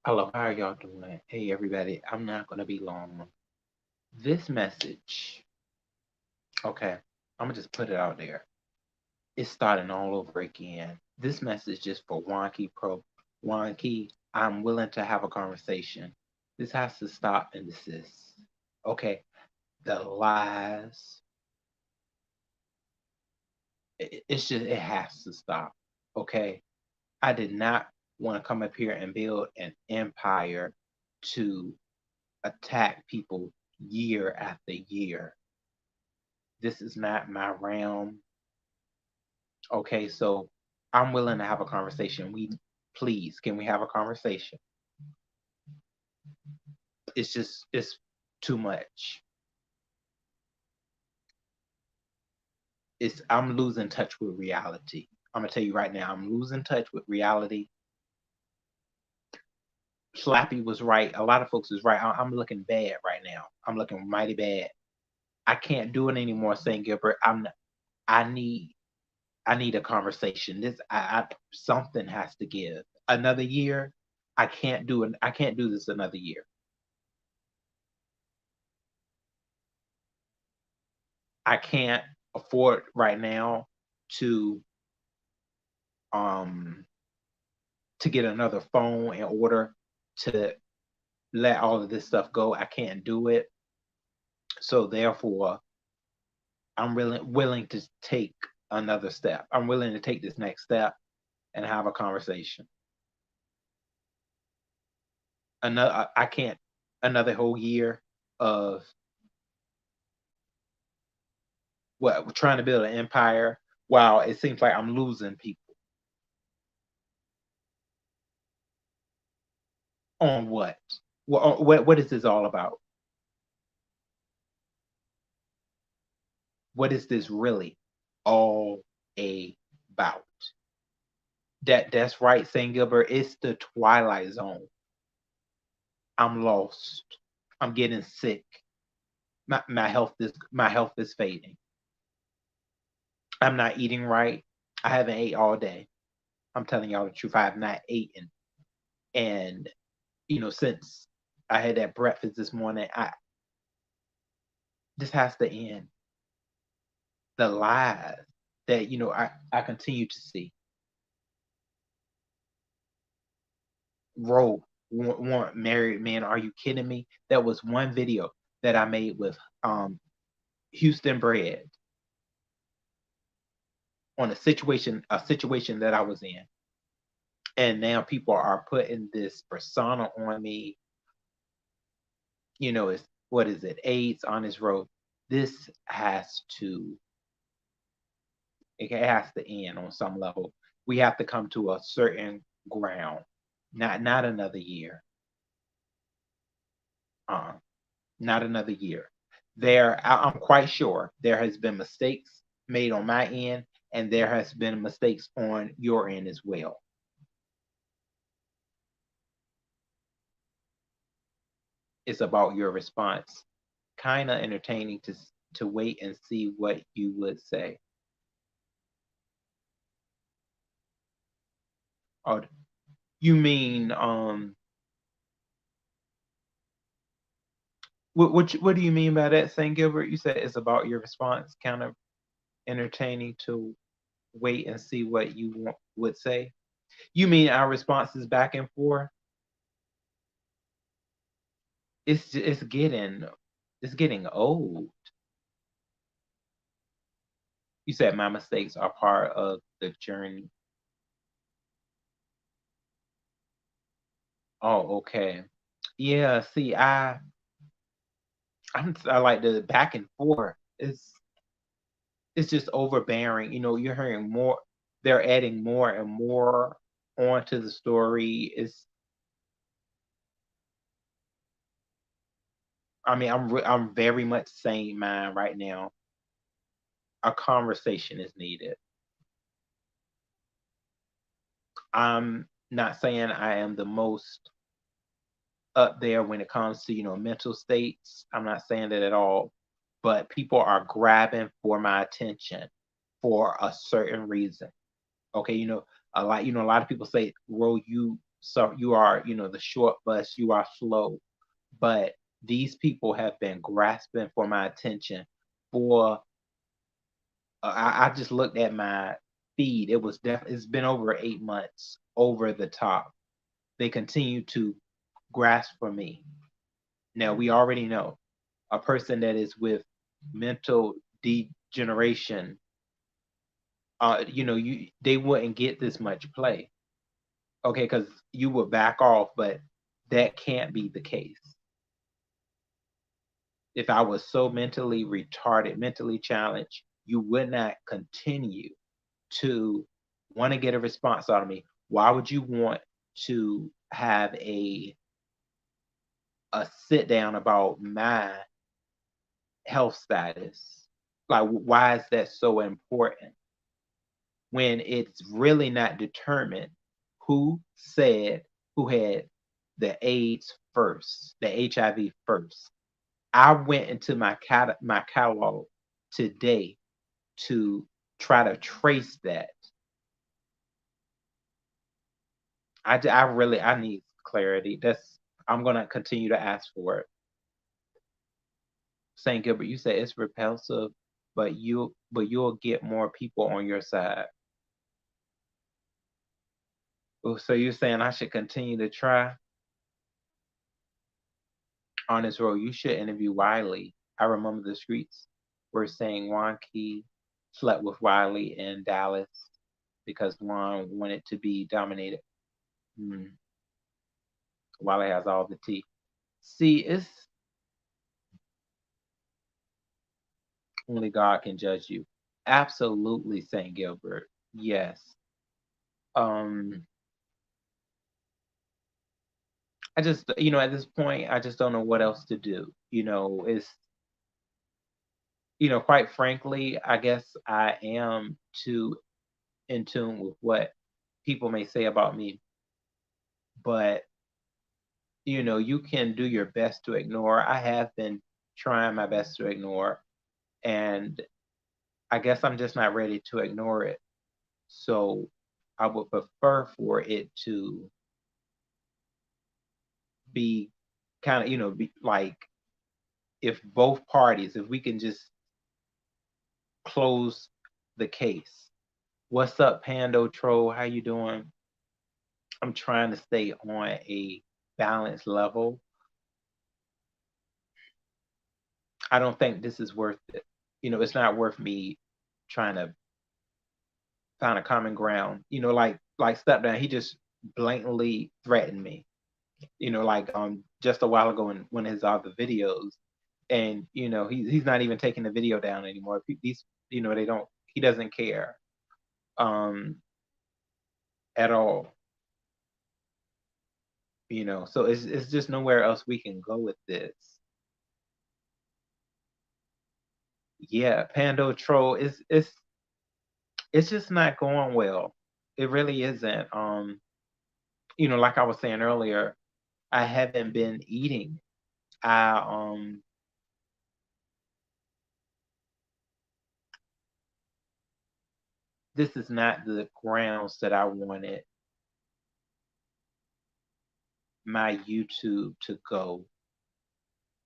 Hello, how are y'all doing? Hey, everybody, I'm not going to be long. This message, okay, I'm going to just put it out there. It's starting all over again. This message is for Wonky Pro. Wonky, I'm willing to have a conversation. This has to stop and desist. Okay, the lies, it has to stop. Okay, I did not want to come up here and build an empire to attack people year after year. This is not my realm. Okay, so I'm willing to have a conversation. Please, can we have a conversation? It's too much. I'm losing touch with reality. I'm gonna tell you right now, I'm losing touch with reality. Slappy was right. A lot of folks is right. I'm looking bad right now. I'm looking mighty bad. I can't do it anymore, St. Gilbert. I need I need a conversation. Something has to give. Another year, I can't do this another year. I can't afford right now to um to get another phone in order to let all of this stuff go. I can't do it. So therefore, I'm really willing to take another step. I'm willing to take this next step and have a conversation. Another I can't another whole year of what we're trying to build an empire while it seems like I'm losing people. On what? What is this all about? What is this really all about? That's right, St. Gilbert. It's the twilight zone. I'm lost. I'm getting sick. My health is fading. I'm not eating right. I haven't ate all day. I'm telling y'all the truth. I have not eaten. And since I had that breakfast this morning, I this has to end. The lies that I continue to see. Rogue want married men. Are you kidding me? That was one video that I made with Houston Bread on a situation that I was in. And now people are putting this persona on me. It's what is it? AIDS on his road. This has to it has to end on some level. We have to come to a certain ground. Not another year. Uh, not another year. I'm quite sure there has been mistakes made on my end, and there has been mistakes on your end as well. It's about your response. Kind of entertaining to wait and see what you would say. Oh, you mean what do you mean by that, St. Gilbert? You said it's about your response, kind of entertaining to wait and see what would say. You mean our responses back and forth? It's getting old. You said my mistakes are part of the journey. Oh, okay. Yeah, see, I like the back and forth. It's just overbearing. You're hearing more. They're adding more and more onto the story. I mean, I'm very much sane mind right now. A conversation is needed. I'm not saying I am the most up there when it comes to mental states. I'm not saying that at all, but people are grabbing for my attention for a certain reason. Okay, a lot of people say, Ro, you are, the short bus, you are slow. But these people have been grasping for my attention for I just looked at my feed. It's been over 8 months over the top. They continue to grasp for me. Now we already know a person that is with mental degeneration, they wouldn't get this much play. Okay, because you would back off, but that can't be the case. If I was so mentally retarded, mentally challenged, you would not continue to want to get a response out of me. Why would you want to have a sit down about my health status? Like, why is that so important when it's really not determined who had the AIDS first, the HIV first? I went into my catalog today to try to trace that. I need clarity. I'm gonna continue to ask for it. St. Gilbert, you said it's repulsive, but you'll get more people on your side. Oh, so you're saying I should continue to try? Honest Road, you should interview Wiley. I remember the streets were saying Juan Key slept with Wiley in Dallas because Juan wanted to be dominated. Wiley has all the tea. See, it's only God can judge you. Absolutely, St. Gilbert. Yes. I just, at this point, I just don't know what else to do. It's, quite frankly, I guess I am too in tune with what people may say about me. But, you can do your best to ignore. I have been trying my best to ignore. And I guess I'm just not ready to ignore it. So I would prefer for it to be kind of, be like, if both parties, if we can just close the case. What's up, Pando Troll? How you doing? I'm trying to stay on a balanced level. I don't think this is worth it. It's not worth me trying to find a common ground. Like Step Down, he just blatantly threatened me. Like just a while ago in one of his other videos, and he's not even taking the video down anymore. These he doesn't care at all. So it's just nowhere else we can go with this. Yeah, Pando Troll it's just not going well. It really isn't. Like I was saying earlier, I haven't been eating. I this is not the grounds that I wanted my YouTube to go.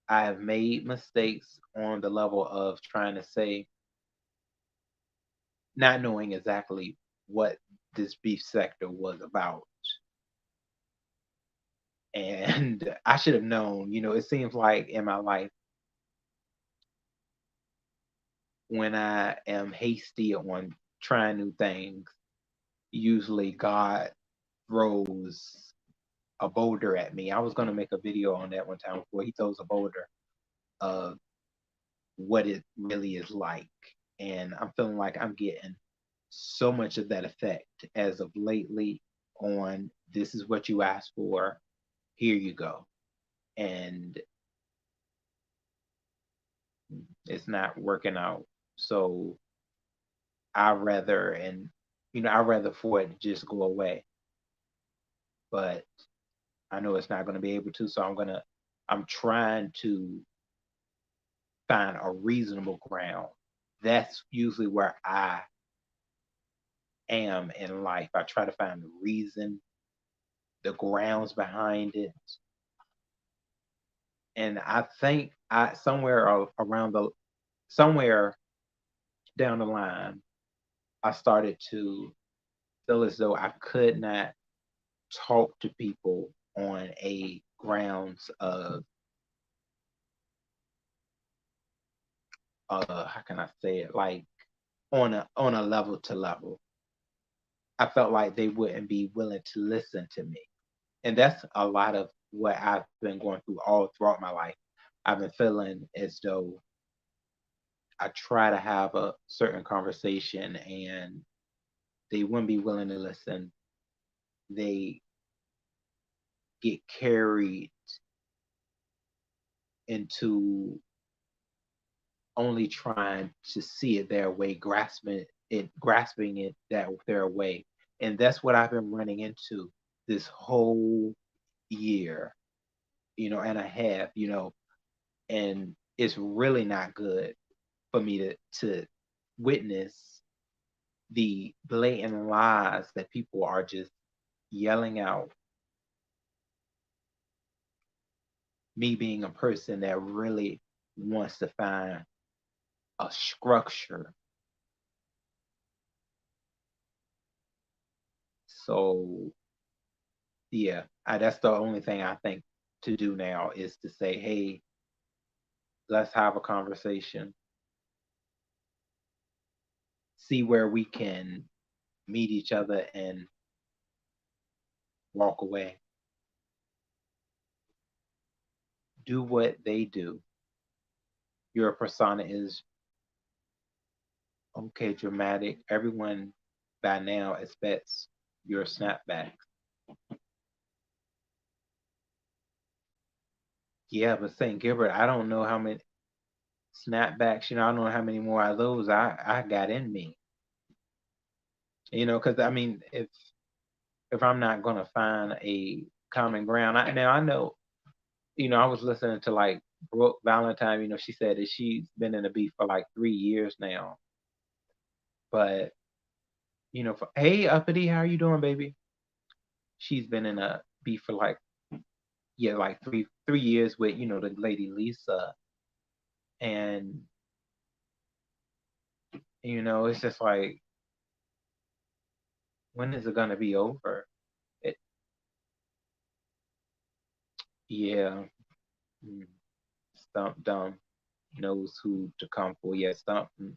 I have made mistakes on the level of trying to say, not knowing exactly what this beef sector was about. And I should have known, it seems like in my life, when I am hasty on trying new things, usually God throws a boulder at me. I was going to make a video on that one time before he throws a boulder of what it really is like. And I'm feeling like I'm getting so much of that effect as of lately on this is what you asked for, here you go. And it's not working out. So I'd rather for it to just go away. But I know it's not going to be able to, so I'm trying to find a reasonable ground. That's usually where I am in life. I try to find the reason the grounds behind it. And I think somewhere down the line, I started to feel as though I could not talk to people on a grounds of how can I say it, like on a level to level. I felt like they wouldn't be willing to listen to me. And that's a lot of what I've been going through all throughout my life. I've been feeling as though I try to have a certain conversation and they wouldn't be willing to listen. They get carried into only trying to see it their way, grasping it that their way. And that's what I've been running into this whole year, and a half, and it's really not good for me to witness the blatant lies that people are just yelling out. Me being a person that really wants to find a structure. So yeah, that's the only thing I think to do now is to say, hey, let's have a conversation, see where we can meet each other and walk away. Do what they do. Your persona is okay, dramatic. Everyone by now expects your snapbacks. Yeah, but St. Gilbert, I don't know how many snapbacks, I don't know how many more of those I got in me. Because I mean, if I'm not gonna find a common ground, I know, I was listening to like Brooke Valentine. She said that she's been in a beef for like 3 years now. But hey Uppity, how are you doing, baby? She's been in a beef for like, yeah, like three years with the lady Lisa, and it's just like, when is it gonna be over? It, yeah. mm, Stump Dumb knows who to come for. Yeah, Stump mm,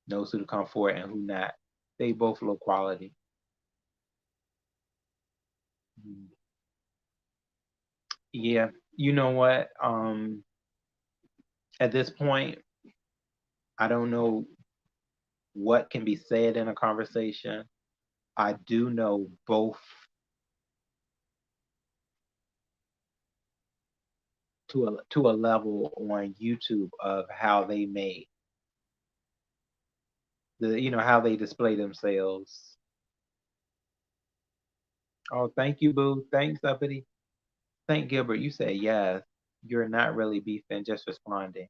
knows who to come for and who not. They both low quality. Mm. Yeah, you know what? At this point, I don't know what can be said in a conversation. I do know both to a level on YouTube of how they made how they display themselves. Oh, thank you, Boo. Thanks, Uppity. Thank Gilbert. You say yes. You're not really beefing, just responding.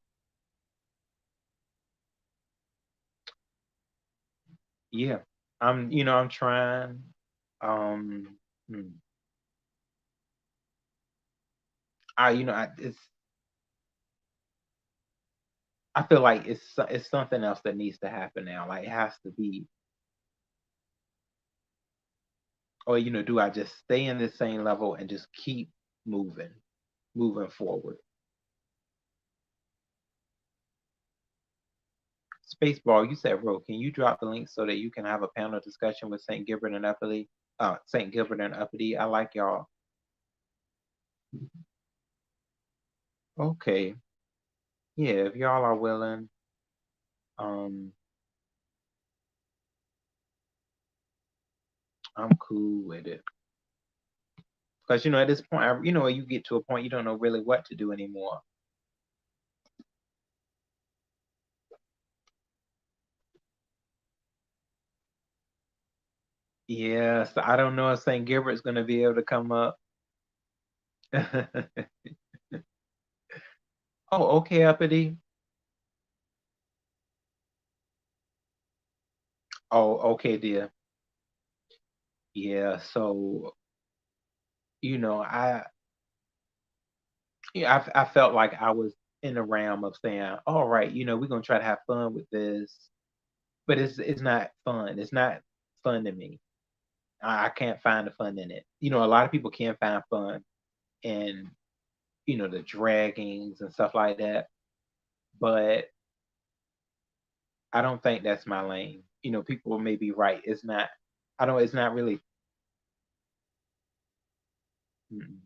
Yeah, I'm trying. Um, hmm. I feel like it's something else that needs to happen now. Like it has to be, or do I just stay in the same level and just keep moving forward? Spaceball, you said, bro, can you drop the link so that you can have a panel discussion with St. Gilbert and Uppity? St. Gilbert and Uppity. I like y'all. Okay. Yeah, if y'all are willing, um, I'm cool with it. Because at this point, you get to a point you don't know really what to do anymore. Yes, I don't know if St. Gilbert's going to be able to come up. Oh, okay, Uppity. Oh, okay, dear. Yeah, so you know, I felt like I was in the realm of saying, all right, we're gonna try to have fun with this, but it's not fun. It's not fun to me. I can't find the fun in it. A lot of people can find fun in the draggings and stuff like that, but I don't think that's my lane. People may be right. It's not. I don't. It's not really. mm.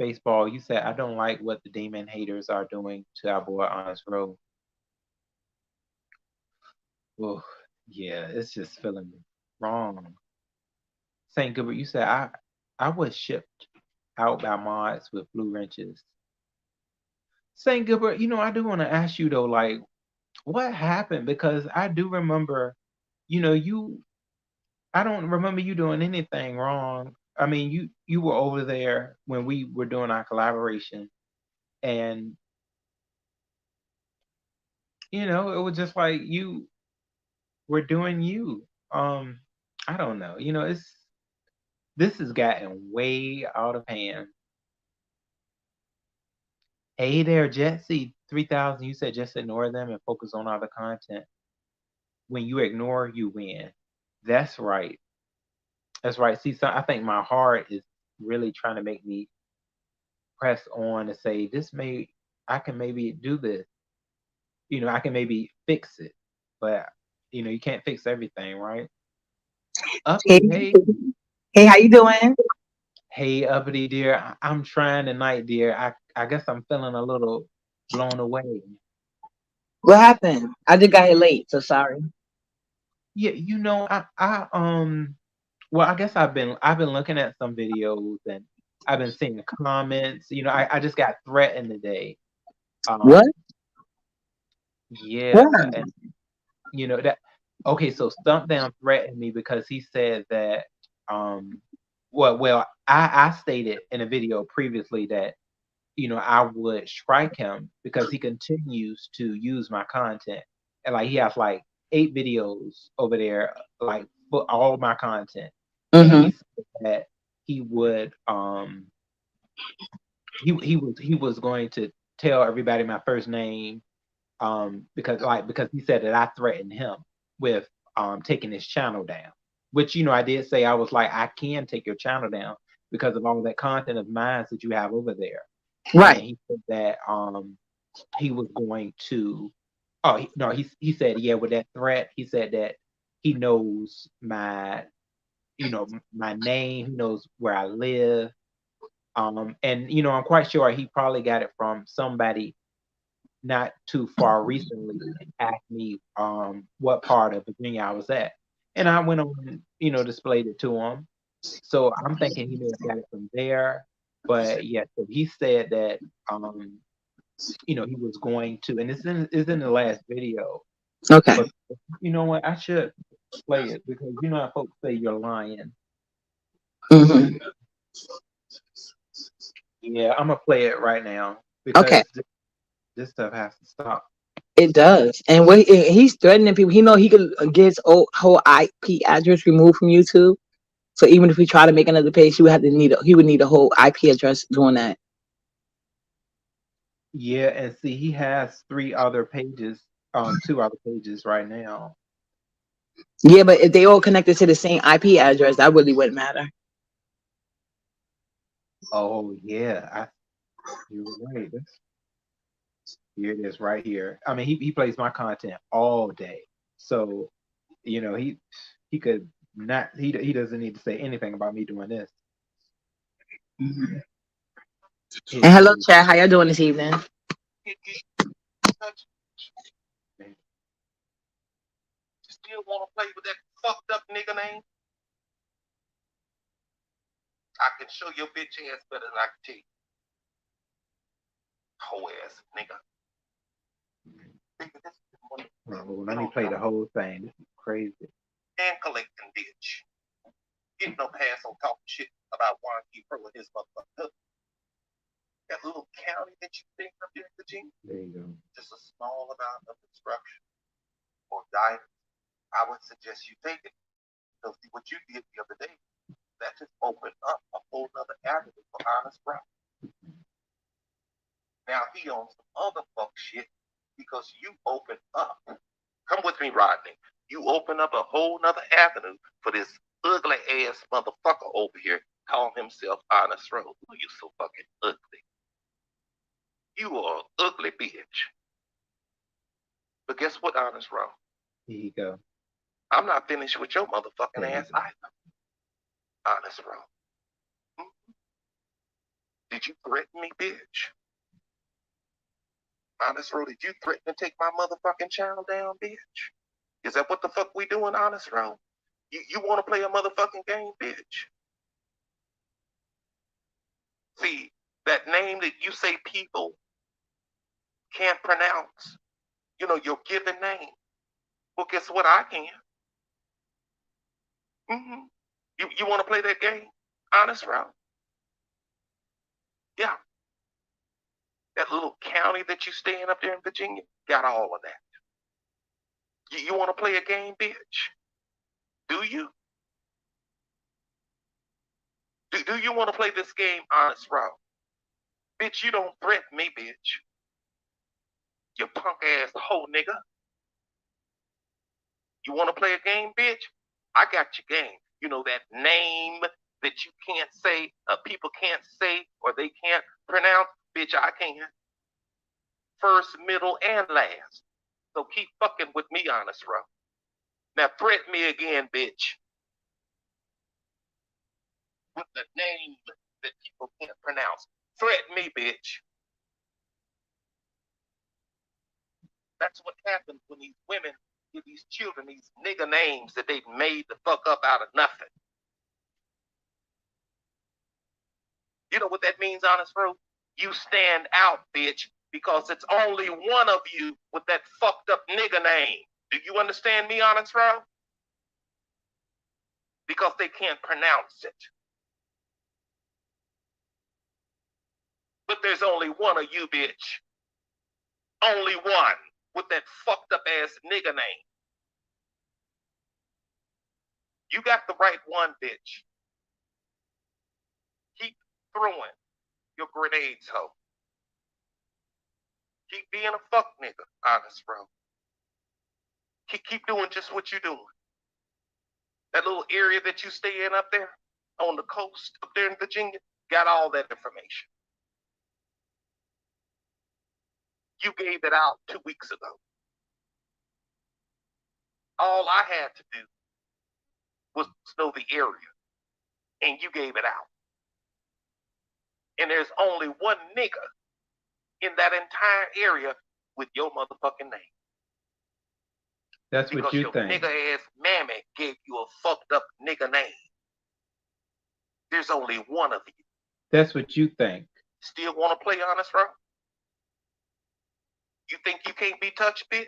Spaceball, you said I don't like what the demon haters are doing to our boy Honest Road. Oh, yeah, it's just feeling wrong. Saint Gilbert, you said I was shipped out by mods with blue wrenches. Saint Gilbert, I do want to ask you though, like, what happened? Because I do remember, you I don't remember you doing anything wrong. I mean, you were over there when we were doing our collaboration, and it was just like you were doing you. Um, I don't know. This has gotten way out of hand. Hey there, Jesse 3000. You said just ignore them and focus on other content. When you ignore, you win. That's right. That's right. See, so I think my heart is really trying to make me press on to say I can maybe do this. I can maybe fix it, but you can't fix everything, right? Hey, Uppity, hey, hey, how you doing? hey, uppity dear. I'm trying tonight, dear. I guess I'm feeling a little blown away. What happened? I just got here late, so sorry. Yeah, well, I guess I've been looking at some videos and I've been seeing comments. I just got threatened today. What? Um, What? yeah, and that. Okay, so Stump Down threatened me because he said that. Um, well, I stated in a video previously that I would strike him because he continues to use my content. And like he has like 8 videos over there, like for all my content. And Mm-hmm. he said that he would he was going to tell everybody my first name, because he said that I threatened him with taking his channel down. Which I did say, I was like, I can take your channel down because of all that content of mine that you have over there. And Right. he said that he was going to. Oh no, he said, yeah, with that threat, he said that he knows my name, he knows where I live. And I'm quite sure he probably got it from somebody not too far recently asked me what part of Virginia I was at. And I went on and, displayed it to him. So I'm thinking he may have got it from there. But yeah, so he said that he was going to, and it's in the last video. Okay. But you know what? I should play it because how folks say you're lying. Mm-hmm. Yeah, I'm gonna play it right now Okay. because this stuff has to stop. It does. And he's threatening people. He know he could get his whole IP address removed from YouTube. So even if we try to make another page, he would need a whole IP address doing that. Yeah, and see, he has 3 other pages, 2 other pages right now. Yeah, but if they all connected to the same IP address, that really wouldn't matter. Oh yeah, you're right. Here it is right here. I mean, he plays my content all day, so he could not. He doesn't need to say anything about me doing this. Mhm. Here And it hello, is. chat. How y'all doing this evening? Still want to play with that fucked up nigga name? I can show your bitch ass better than I can tell you. Whole ass nigga. Oh, let me play the whole thing. This is crazy. And collecting bitch. Get no pass on talking shit about Juan G. Pro and his motherfucker. That little county that you think up there in Virginia. There you go. Just a small amount of instruction. or diamonds, I would suggest you take it. So see what you did the other day, that just opened up a whole nother avenue for honest bro. Now he on some other fuck shit because you opened up. Come with me, Rodney. You open up a whole nother avenue for this ugly ass motherfucker over here calling himself Honest Rose. Oh, you so fucking ugly. You are an ugly bitch. But guess what, Honest Rose? Here you go. I'm not finished with your motherfucking ass either. Honest Rose. Hmm? Did you threaten me, bitch? Honest Rose, did you threaten to take my motherfucking child down, bitch? Is that what the fuck we doing, Honest Rose? You want to play a motherfucking game, bitch? See, that name that you say people can't pronounce, you know, your given name. Well, guess what? I can. Mm-hmm. You want to play that game? Honest Rose? Yeah. That little county that you stay in up there in Virginia got all of that. You want to play a game, bitch? Do you? Do you want to play this game, Honest Rose? Bitch, you don't threaten me, bitch. You punk ass hoe nigga. You want to play a game, bitch? I got your game. You know that name that you can't say, people can't say, or they can't pronounce? Bitch, I can. First, middle, and last. So keep fucking with me, Honest Rose. Now threaten me again, bitch. With the name that people can't pronounce. Threaten me, bitch. That's what happens when these women give these children these nigger names that they've made the fuck up out of nothing. You know what that means, Honest Rose? You stand out, bitch, because it's only one of you with that fucked up nigger name. Do you understand me, Honest Rose? Because they can't pronounce it. But there's only one of you, bitch. Only one with that fucked up ass nigger name. You got the right one, bitch. Keep throwing your grenades, ho. Keep being a fuck nigga, Honest Rose. Keep doing just what you're doing. That little area that you stay in up there on the coast up there in Virginia, got all that information. You gave it out 2 weeks ago. All I had to do was know the area, and you gave it out. And there's only one nigga in that entire area with your motherfucking name. That's because what you your think. nigga ass mammy gave you a fucked up nigga name. There's only one of you. That's what you think. Still want to play Honest Rose? You think you can't be touched, bitch?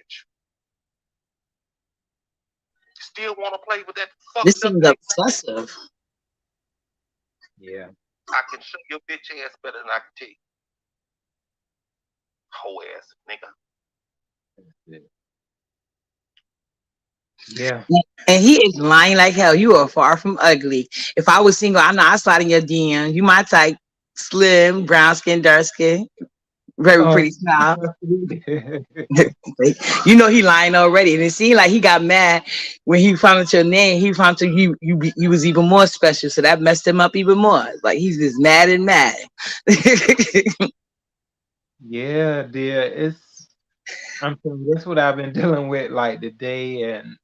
Still want to play with that fucked This up seems nigga? obsessive. Yeah. I can show your bitch ass better than I can tell you. Whole ass nigga. Yeah. And he is lying like hell. You are far from ugly. If I was single, I know I'd slide in your DM. You my type, slim, brown skin, dark skin, very pretty smile. You know he lying already, and it seemed like he got mad when he found out your name. He found out you was even more special, so that messed him up even more. Like he's just mad and mad. Yeah, dear. I'm saying that's what I've been dealing with like today, and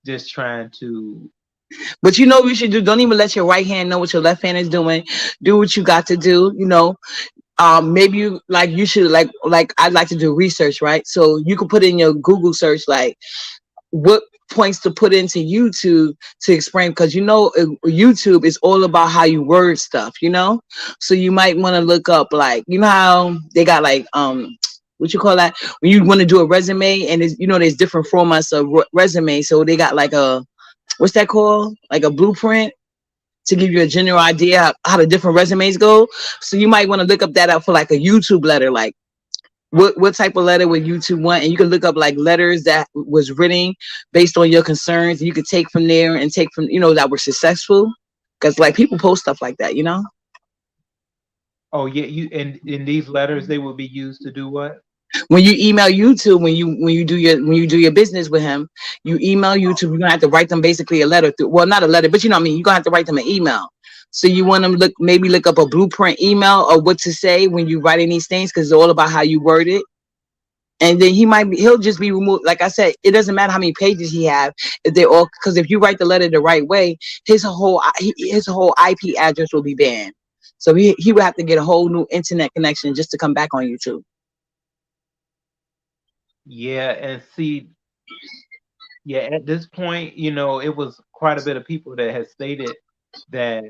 just trying to. But you know what you should do? Don't even let your right hand know what your left hand is doing. Do what you got to do. You know. Maybe you should like I'd like to do research, right? So you can put in your Google search like what points to put into YouTube to explain, because you know YouTube is all about how you word stuff, you know. So you might want to look up like, you know how they got like what you call that when you want to do a resume, and you know there's different formats of resume. So they got like a, what's that called, like a blueprint to give you a general idea how the different resumes go. So you might want to look up that up for like a YouTube letter, like what type of letter would YouTube want, and you can look up like letters that was written based on your concerns. You could take from there and take from that were successful, because like people post stuff like that. Oh yeah, you and in these letters they will be used to do what? When you email YouTube, when you do your business with him, you email YouTube. You're gonna have to write them basically a letter. Well, not a letter, but you know what I mean. You're gonna have to write them an email. So you want them maybe look up a blueprint email or what to say when you writing these things, because it's all about how you word it. And then he'll just be removed. Like I said, it doesn't matter how many pages he have, if they all, because if you write the letter the right way, his whole IP address will be banned. So he would have to get a whole new internet connection just to come back on YouTube. Yeah, and see, yeah, at this point, it was quite a bit of people that had stated that,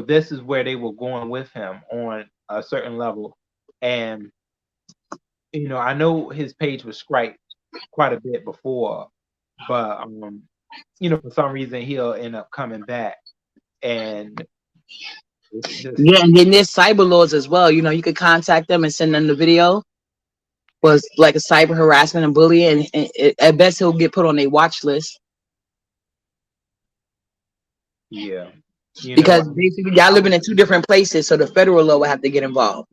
this is where they were going with him on a certain level. And, I know his page was scraped quite a bit before, but, for some reason he'll end up coming back. And it's just, Yeah, and then there's cyber laws as well. You could contact them and send them the video. Was like a cyber harassment and bullying, and at best he'll get put on a watch list, yeah, because basically y'all living in two different places, so the federal law will have to get involved.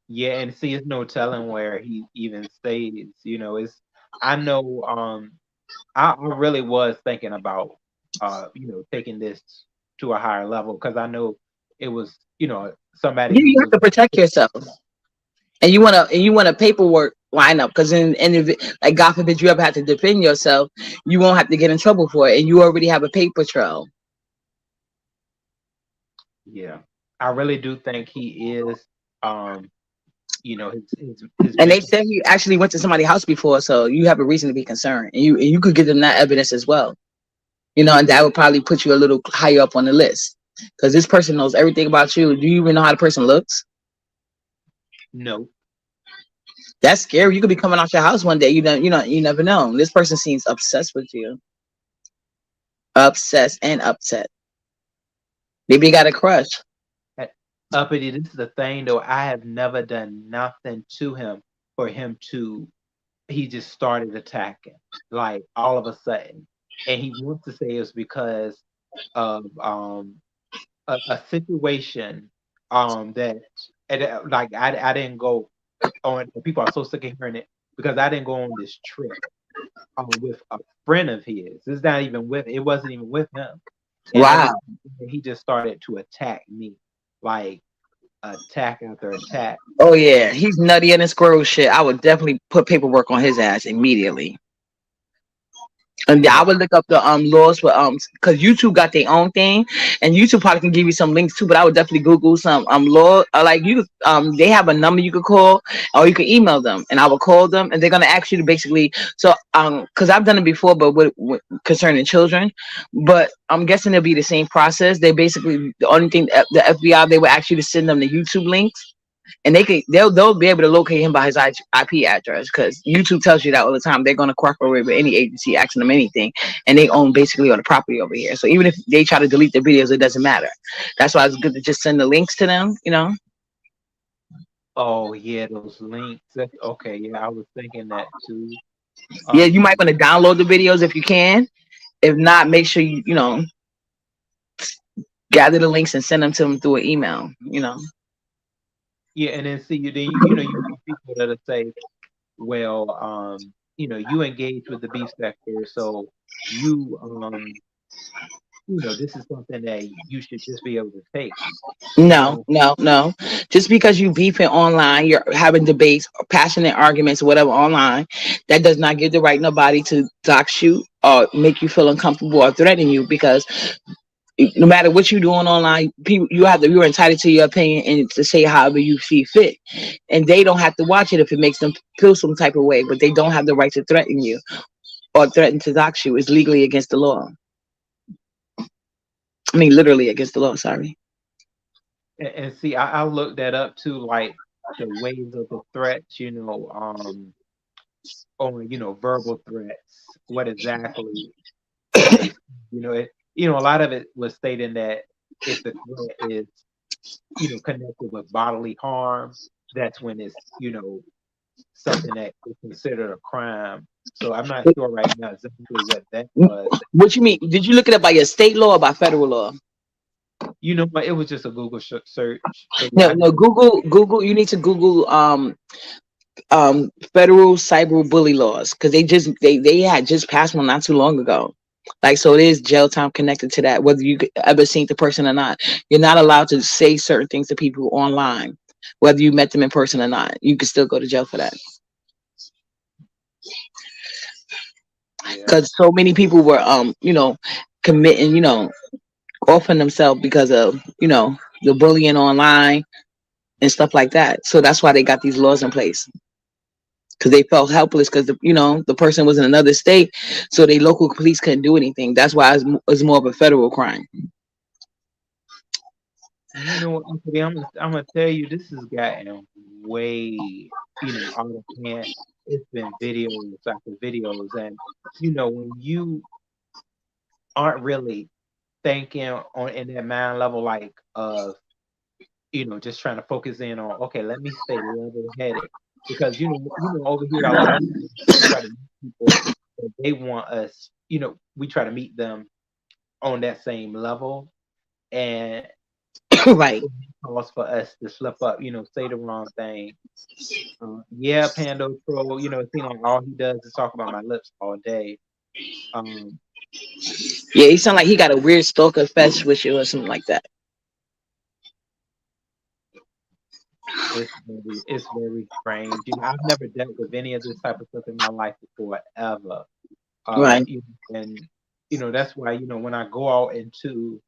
yeah, and see, it's no telling where he even stays. I know, I really was thinking about, taking this to a higher level, because I know it was, somebody who You have was, to protect yourself, and you want a paperwork lineup, because like God forbid you ever have to defend yourself, you won't have to get in trouble for it, and you already have a paper trail. yeah, I really do think he is, his And they mental. said he actually went to somebody's house before, so you have a reason to be concerned, and you could give them that evidence as well. And that would probably put you a little higher up on the list, because this person knows everything about you. Do you even know how the person looks? No. That's scary. You could be coming out your house one day. You never know. This person seems obsessed with you, obsessed and upset. Maybe they got a crush. Uppity, this is the thing though. I have never done nothing to him for him to. He just started attacking, like all of a sudden, and he wants to say it's because of a situation that and, like I didn't go on. People are so sick of hearing it, because I didn't go on this trip with a friend of his. It's not even with. It wasn't even with him, and Wow. he just started to attack me, like attack after attack. Oh yeah, he's nutty in his squirrel shit. I would definitely put paperwork on his ass immediately. And I Yeah. would look up the laws for because YouTube got their own thing, and YouTube probably can give you some links too. But I would definitely Google some law. Like you, they have a number you could call, or you can email them, and I would call them, and they're gonna ask you to basically. So because I've done it before, but with concerning children, but I'm guessing it'll be the same process. They basically the only thing the FBI, they would ask you to send them the YouTube links, and they'll be able to locate him by his IP address, because YouTube tells you that all the time. They're going to cooperate with any agency asking them anything, and they own basically all the property over here. So even if they try to delete the videos, it doesn't matter. That's why it's good to just send the links to them. Oh yeah, those links. Okay. Yeah, I was thinking that too. Yeah, you Um, might want to download the videos if you can. If not, make sure you gather the links and send them to them through an email. yeah, and then see you. Then you have people that'll say, well, you engage with the beef sector, so you this is something that you should just be able to take. You No, know, no, no. Just because you beefing online, you're having debates, passionate arguments, or whatever online, that does not give the right nobody to dox you or make you feel uncomfortable or threaten you. Because no matter what you're doing online, people you're entitled to your opinion and to say however you see fit. And they don't have to watch it if it makes them feel some type of way, but they don't have the right to threaten you or threaten to dox you. It's legally against the law. I mean, literally against the law. Sorry. and see, I looked that up too, like the ways of the threats. On verbal threats. What exactly do they? A lot of it was stating that if the threat is connected with bodily harm, that's when it's, something that is considered a crime. So I'm not sure right now exactly what that was. What you mean? Did you look it up by your state law or by federal law? But it was just a Google search. So yeah, No, no. Google. You need to Google federal cyber bully laws because they had just passed one not too long ago. Like, so it is jail time connected to that, whether you ever seen the person or not. You're not allowed to say certain things to people online, whether you met them in person or not. You can still go to jail for that. yeah, Because so many people were committing, offering themselves because of, the bullying online and stuff like that. So that's why they got these laws in place. Because they felt helpless because the person was in another state, so they local police couldn't do anything. That's why it's more of a federal crime. what, Anthony, I'm gonna tell you, this has gotten way, out of hand. It's been videos after videos, and when you aren't really thinking on in that mind level, like of just trying to focus in on, okay, let me stay level headed, because over here a lot of times we try to meet people and they want us, we try to meet them on that same level, and Right. it calls for us to slip up, say the wrong thing. Yeah, Pando Troll, it seems like all he does is talk about my lips all day. Um, Yeah, he sound like he got a weird stalker fetish with you or something like that. it's very strange. I've never dealt with any of this type of stuff in my life before, ever. Right. And that's why when I go out into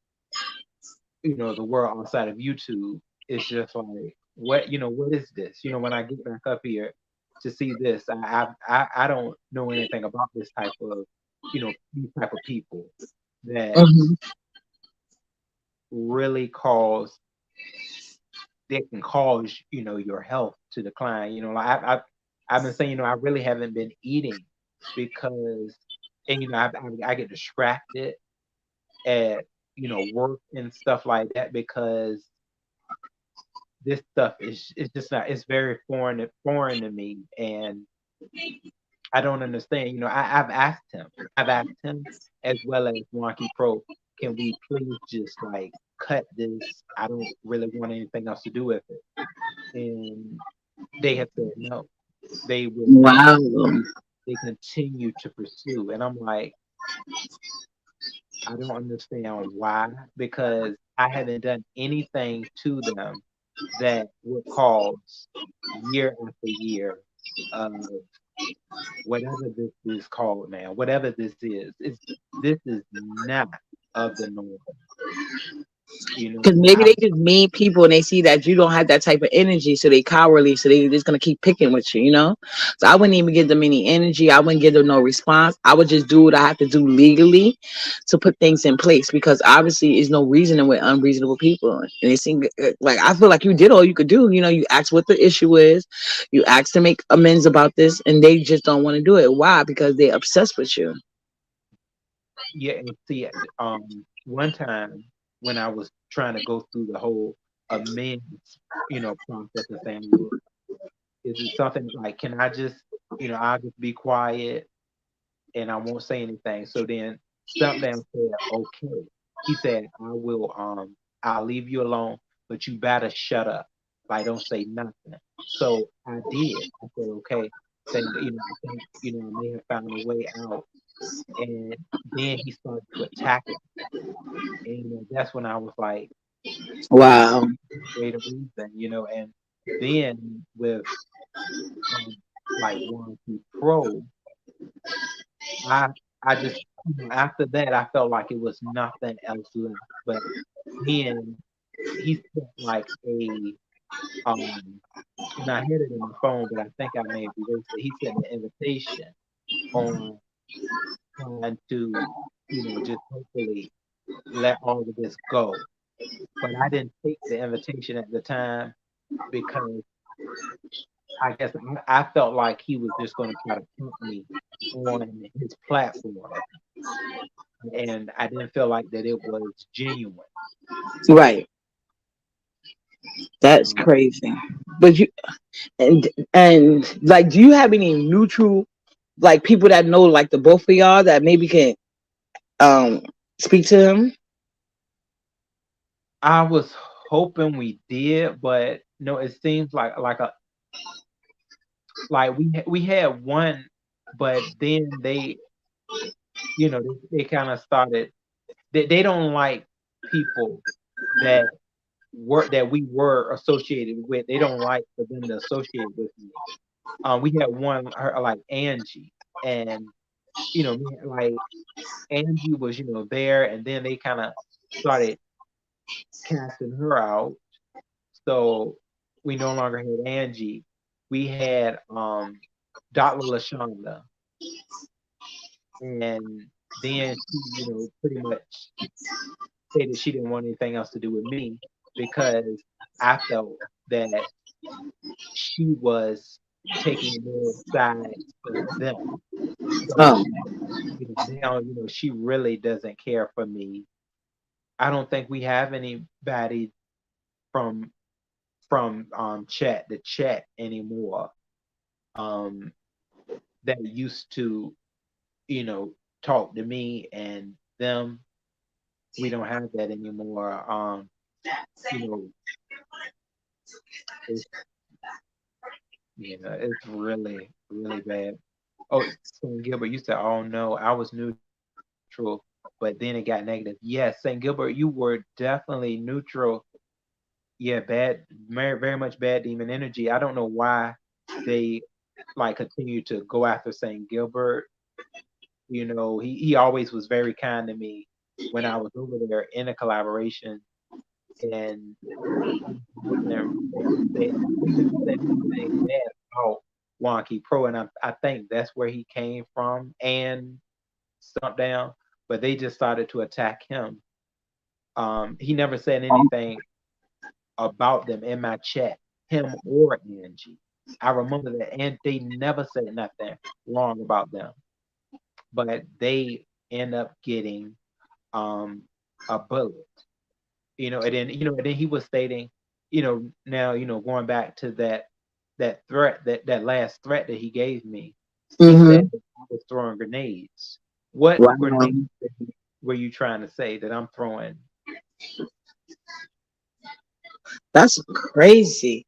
the world outside of YouTube, it's just like, what is this? When I get back up here to see this, I don't know anything about this type of these type of people that Hmm. really cause that can cause your health to decline. Like I've been saying, I really haven't been eating because, and I get distracted at work and stuff like that, because this stuff is, it's just not, it's very foreign to me, and I don't understand. I've asked him as well as Wonky Pro, can we please just like cut this? I don't really want anything else to do with it. And they have said no, they will not. Wow. They continue to pursue. And I'm like, I don't understand why, because I haven't done anything to them that would cause year after year of whatever this is called now, whatever this is not of the norm. Because maybe I they just mean people and they see that you don't have that type of energy, so they cowardly, so they just gonna keep picking with you. So I wouldn't even give them any energy. I wouldn't give them no response. I would just do what I have to do legally to put things in place because obviously there's no reasoning with unreasonable people. And it seems like I feel like you did all you could do. You asked what the issue is, you asked to make amends about this, and they just don't want to do it. Why? Because they're obsessed with you. Yeah, and see, one time when I was trying to go through the whole amends, process of saying, look, is it something like, can I just, I'll just be quiet and I won't say anything. So then Stumpdown said, okay. He said, I'll leave you alone, but you better shut up. Like, don't say nothing. So I did. I said, okay. Then, I think, I may have found a way out. And then he started to attack it. And that's when I was like, Wow. greater reason, and then with um, like One Two Pro, I I just after that I felt like it was nothing else left. But then he sent like a um and I had it in my phone, but I think I may have erased it. He sent an invitation on trying to, just hopefully let all of this go. But I didn't take the invitation at the time because I guess I felt like he was just going to try to pump me on his platform, and I didn't feel like that it was genuine. Right. That's Um, crazy. But you and like, do you have any neutral like people that know like the both of y'all that maybe can um speak to him? I was hoping we did, but no, it seems like we had one, but then they, they kind of started. They don't like people that we were associated with. They don't like for them to associate with me. We had one, her like Angie, and like Angie was there, and then they kind of started casting her out. So we no longer had Angie. We had Dr. LaShonda, and then she, pretty much stated she didn't want anything else to do with me because I felt that she was taking more sides for them. So Um, now, she really doesn't care for me. I don't think we have anybody from chat the chat anymore. Um, that used to, talk to me and them. We don't have that anymore. You know, it's it's really, really bad. Oh, St. Gilbert, you said, oh no, I was neutral, but then it got negative. Yes, St. Gilbert, you were definitely neutral. Yeah, bad, very, very much bad demon energy. I don't know why they like continue to go after St. Gilbert. He always was very kind to me when I was over there in a collaboration, and he never said anything bad about Wonky Pro, and I think that's where he came from and stumped down. But they just started to attack him. He never said anything about them in my chat, him or Angie. I remember that, and they never said nothing wrong about them, but they end up getting a bullet. And then he was stating, now, going back to that threat, that last threat that he gave me. He mm-hmm. said that I was throwing grenades. What Wow. grenades were you trying to say that I'm throwing? That's crazy.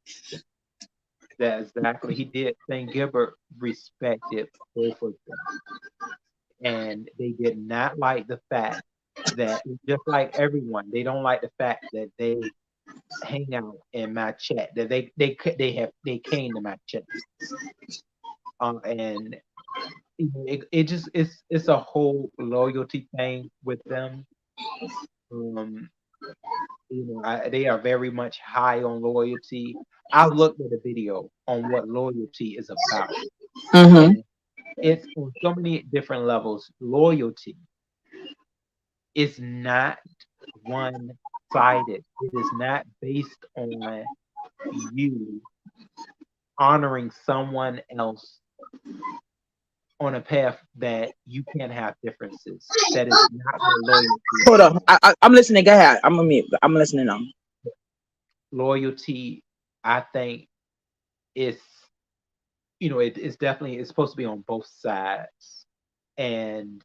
That exactly he did. St. Gilbert respected both of them, and they did not like the fact that, just like everyone, they don't like the fact that they hang out in my chat, that they came to my chat, and it just it's a whole loyalty thing with them. um they are very much high on loyalty. I looked at a video on what loyalty is about, Mm-hmm. and it's on so many different levels. Loyalty is not one sided. It is not based on you honoring someone else on a path that you can't have differences. That is not what loyalty Hold is. on, I'm listening. Go ahead. I'm on mute. I'm listening now. Loyalty, I think, is it's definitely, it's supposed to be on both sides, and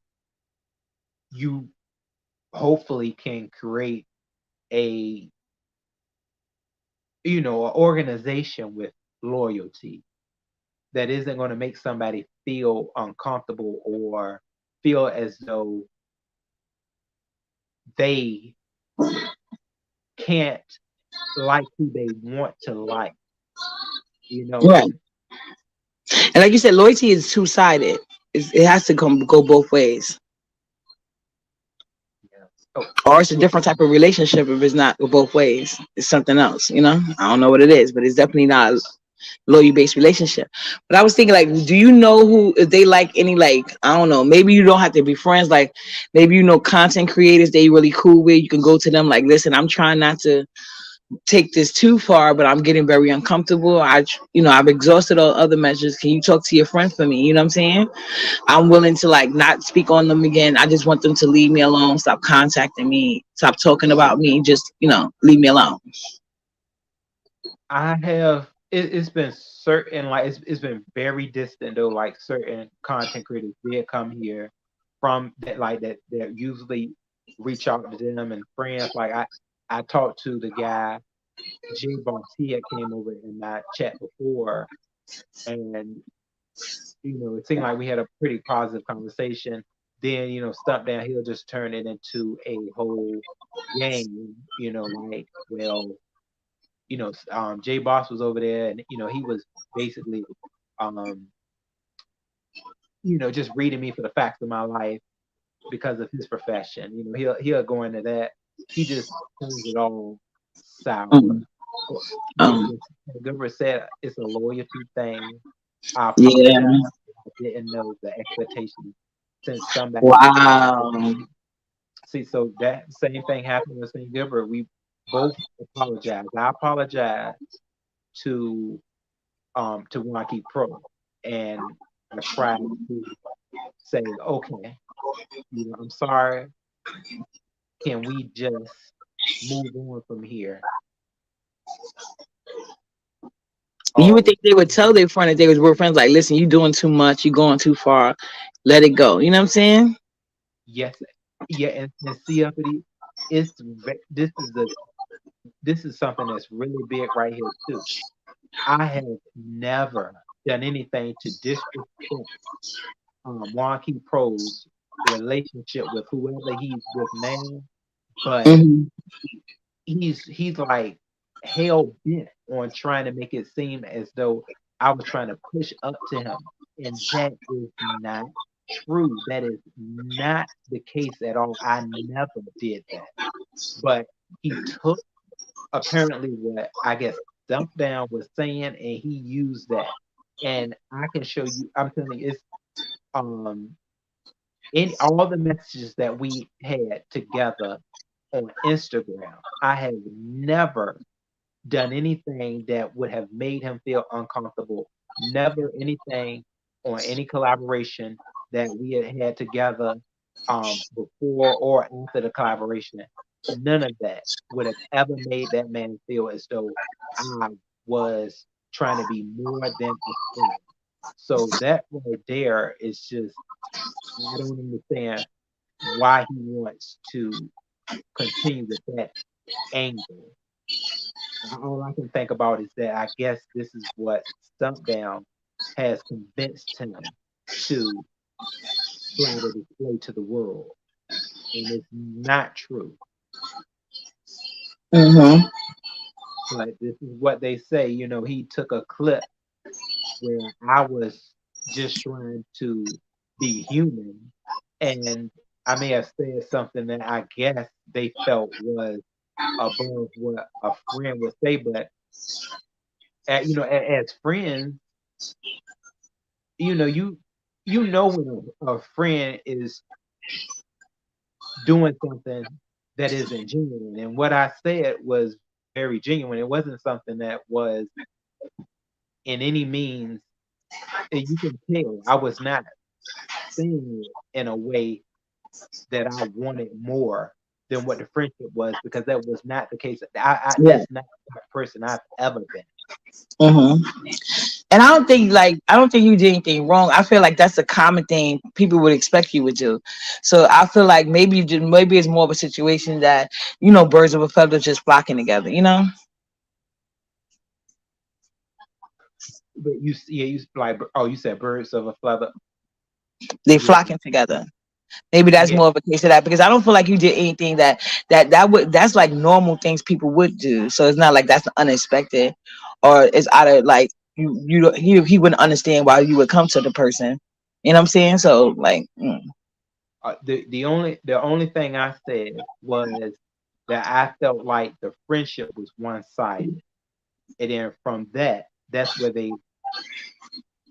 you hopefully can create a an organization with loyalty that isn't going to make somebody feel uncomfortable or feel as though they can't like who they want to like. Right. And like you said, loyalty is two sided. It has to go both ways. Yeah. Oh, Or it's a different type of relationship if it's not both ways. It's something else, I don't know what it is, but it's definitely not a loyalty based relationship. But I was thinking, like, do you know who, if they like any, like, I don't know, maybe you don't have to be friends, like maybe content creators they really cool with, you can go to them like, listen, I'm trying not to take this too far, but I'm getting very uncomfortable. I've exhausted all other measures. Can you talk to your friend for me? You know what I'm saying? I'm willing to like not speak on them again. I just want them to leave me alone, stop contacting me, stop talking about me, just, leave me alone. I have it's been certain like it's been very distant though, like certain content creators did come here from that like that usually reach out to them and friends. Like I talked to the guy J Boss, he had came over in my chat before, and it seemed like we had a pretty positive conversation. Then, Stump Down, he'll just turn it into a whole game, like, well, J Boss was over there, and he was basically, um, just reading me for the facts of my life because of his profession. He'll go into that. He just turns it all sour. Mm. Yeah, Um, Gilbert said it's a loyalty thing. I yeah. apologize. I didn't know the expectation since somebody was Wow. see. So that same thing happened with St. Gilbert. We both apologized. I apologized to Wonky Pro, and I tried to say, okay, I'm sorry. Can we just move on from here? You would Oh, think they would tell their friend if they was real friends, like, listen, you doing too much, you going too far, let it go. You know what I'm saying? yes, yeah, and see, uppity, this is something that's really big right here too. I have never done anything to disrespect Wonky Pro's relationship with whoever he's with now, but Hmm. he's like hell bent on trying to make it seem as though I was trying to push up to him, and that is not true. That is not the case at all. I never did that, but he took apparently what I guess Dump Down was saying, and he used that. And I can show you. I'm telling you, it's um in all the messages that we had together on Instagram. I have never done anything that would have made him feel uncomfortable. Never anything on any collaboration that we had had together before or after the collaboration. None of that would have ever made that man feel as though I was trying to be more than a friend. So that right there is just, I don't understand why he wants to continue with that angle. All I can think about is that I guess this is what Stump Down has convinced him to try to display to the world. And it's not true. Hmm. But this is what they say. He took a clip where I was just trying to be human. And I may have said something that I guess they felt was above what a friend would say. But, as friends, when a friend is doing something that isn't genuine. And what I said was very genuine. It wasn't something that was in any means, and you can tell I was not saying it in a way that I wanted more than what the friendship was, because that was not the case. Yeah. That's not the person I've ever been. Hmm. And I don't think you did anything wrong. I feel like that's a common thing people would expect you would do. So I feel like maybe it's more of a situation that, birds of a feather just flocking together, But you like, oh, you said birds of a feather. they Yeah, flocking together. Maybe that's yeah. more of a case of that, because I don't feel like you did anything that's like normal things people would do. So it's not like that's unexpected, or it's out of like he wouldn't understand why you would come to the person. You know what I'm saying? So like, The only thing I said was that I felt like the friendship was one sided, and then from that's where they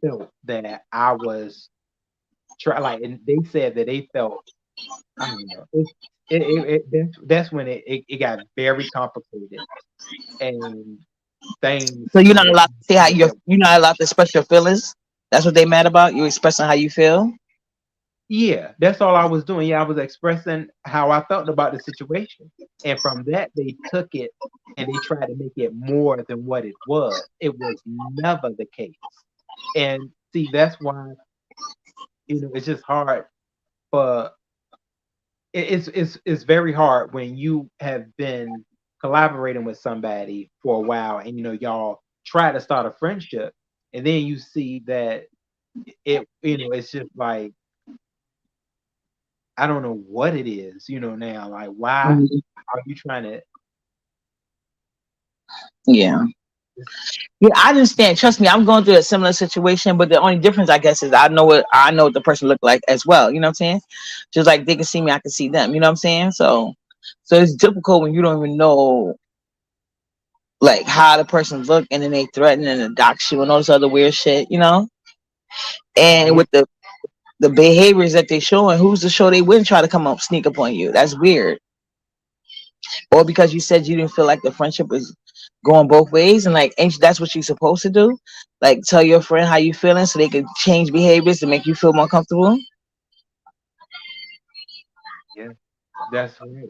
felt that I was and they said that they felt, I don't know, that's when it got very complicated, and things so you're not went allowed to say how that you're not allowed to express your feelings. That's what they mad about. You expressing how you feel. Yeah, that's all I was doing. Yeah, I was expressing how I felt about the situation. And from that, they took it and they tried to make it more than what it was. It was never the case. And see, that's why, it's just hard for it's very hard when you have been collaborating with somebody for a while and y'all try to start a friendship and then you see that it's just like I don't know what it is, now. Like, why Mhm. are you trying to? Yeah. Yeah, I understand. Trust me, I'm going through a similar situation, but the only difference, I guess, is I know what the person looked like as well. You know what I'm saying? Just like they can see me, I can see them. You know what I'm saying? So it's difficult when you don't even know like how the person look, and then they threaten and dox you and all this other weird shit. And Yeah, with the behaviors that they show, and who's to show they wouldn't try to come up sneak up on you? That's weird. Or because you said you didn't feel like the friendship was going both ways, and like ain't that's what you're supposed to do, like tell your friend how you feeling so they could change behaviors to make you feel more comfortable. yeah, that's right.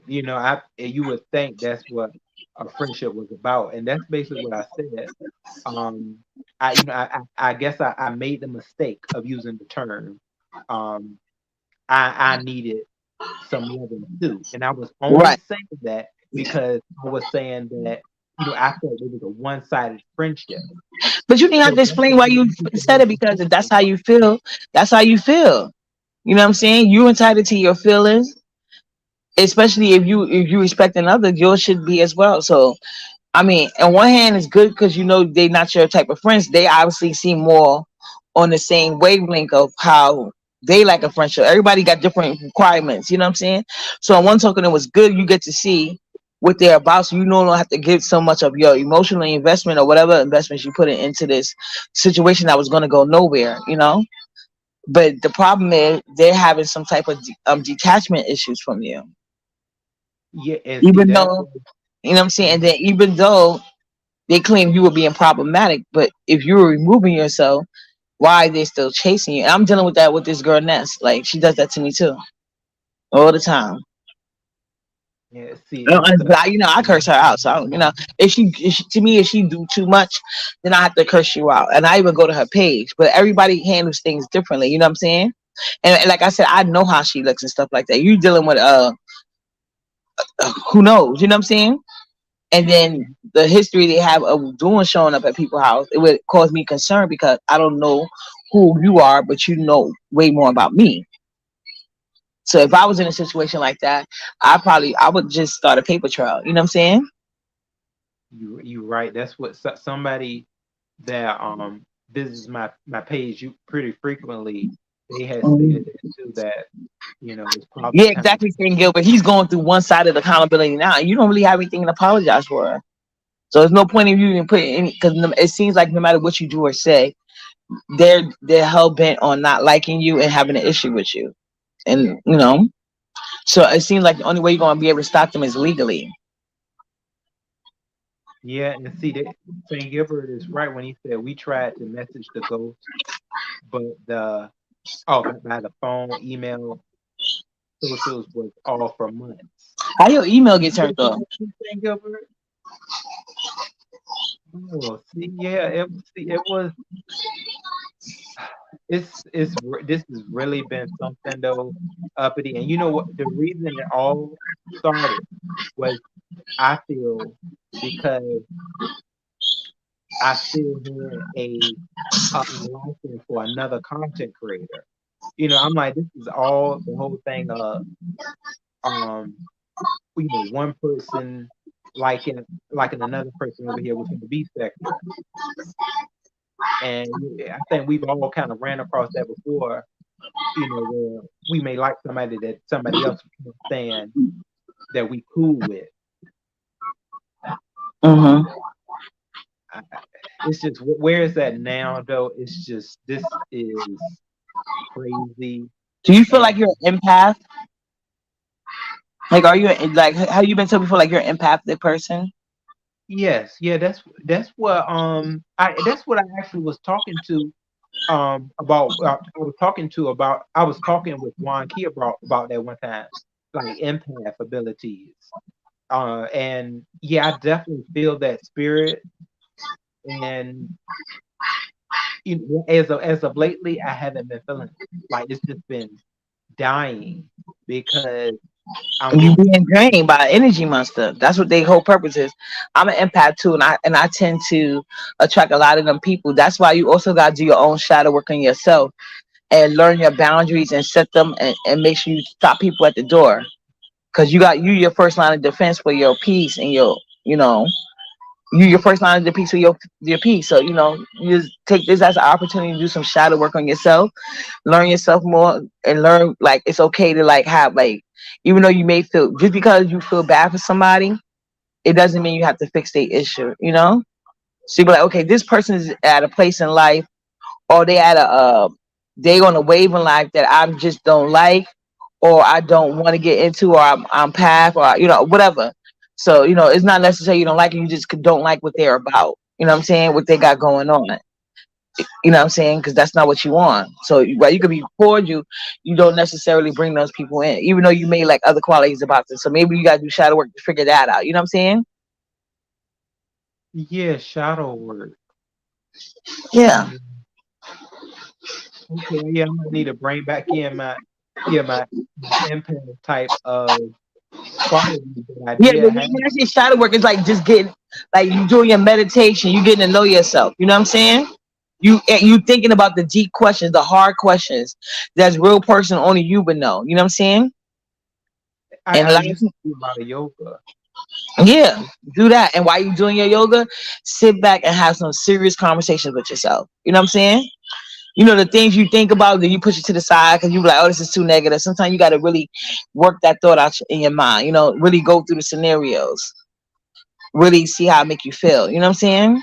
You would think that's what a friendship was about, and that's basically what I said. Um, I guess I made the mistake of using the term. Um, I needed some loving too, and I was only Right. saying that because I was saying that I felt it was a one-sided friendship. But you didn't have So to that's explain what why made you me think it said was it, because if that's intentional. how you feel, that's how you feel. You know what I'm saying? You entitled to your feelings, especially if you respect another, yours should be as well. So I mean, on one hand, it's good because they not your type of friends. They obviously seem more on the same wavelength of how they like a friendship. Everybody got different requirements. You know what I'm saying? So on one token, it was good. You get to see what they're about, so you don't have to give so much of your emotional investment or whatever investments you put into this situation that was going to go nowhere. But the problem is they're having some type of detachment issues from you, Yeah, and see even that though was you know what I'm saying. And then even though they claim you were being problematic, but if you were removing yourself, why are they still chasing you? And I'm dealing with that with this girl Ness. Like she does that to me too, all the time. yeah. See, it's But I curse her out. So if she to me, if she do too much, then I have to curse you out. And I even go to her page. But everybody handles things differently. You know what I'm saying? And like I said, I know how she looks and stuff like that. You dealing with who knows? You know what I'm saying? And then the history they have of doing showing up at people's house, it would cause me concern because I don't know who you are, but you know way more about me. So if I was in a situation like that, I would just start a paper trail. You know what I'm saying? you right. That's what somebody that visits my page you pretty frequently. They had Mhm. stated that too. That it's probably Yeah, time. exactly, St. Gilbert. He's going through one side of the accountability now, and you don't really have anything to apologize for. So there's no point in you even putting any, because it seems like no matter what you do or say, they're hell bent on not liking you and having an issue with you. And so it seems like the only way you're gonna be able to stop them is legally. Yeah, and see that Saint Gilbert is right when he said we tried to message the ghost, but by the phone, email, socials was all for months. How your email Did get you turned ever off? go through Saint Gilbert? Oh, see, yeah, it was. This has really been something though, uppity. And you know what? The reason it all started was I feel because I still had a license for another content creator. I'm like, this is all the whole thing of um, one person liking another person over here within the beef sector. And I think we've all kind of ran across that before, where we may like somebody that somebody else was saying that we cool with. Mm-hmm. I, it's just where is that now though? It's just this is crazy. Do you feel And like you're an empath? Like, are you like have you been told before like you're an empathic person? yes, yeah, that's what I actually was talking to. about I was talking with Juan Key about that one time, like empath abilities. And yeah, I definitely feel that spirit. And as of lately, I haven't been feeling like it's just been dying because I'm You getting being drained by energy monster. That's what their whole purpose is. I'm an empath too, and I tend to attract a lot of them people. That's why you also gotta do your own shadow work on yourself and learn your boundaries and set them and make sure you stop people at the door. Cause you got your first line of defense for your peace and you know your first line of defense for your peace. So you just take this as an opportunity to do some shadow work on yourself, learn yourself more, and learn like it's okay to like have like even though you may feel just because you feel bad for somebody, it doesn't mean you have to fix their issue. So you be like, okay, this person is at a place in life, or they at a they on a wave in life that I just don't like, or I don't want to get into, or I'm path, or whatever. So it's not necessarily you don't like it, you just don't like what they're about. You know what I'm saying? What they got going on. You know what I'm saying? Because that's not what you want. So while you could be cordial, you don't necessarily bring those people in, even though you may like other qualities about them. So maybe you gotta do shadow work to figure that out. You know what I'm saying? yeah, shadow work. Yeah. Okay, yeah, I'm gonna need to bring back in my empath type of qualities that I Yeah, did but have. when I say shadow work, it's like just getting like you doing your meditation, you getting to know yourself. You know what I'm saying? You thinking about the deep questions, the hard questions that's real person only you would know. You know what I'm saying? And I a lot of used to do a lot of yoga. yeah, do that. And while you doing your yoga, sit back and have some serious conversations with yourself. You know what I'm saying? The things you think about, then you push it to the side because you be like, oh, this is too negative. Sometimes you got to really work that thought out in your mind. Really go through the scenarios, really see how it make you feel. You know what I'm saying?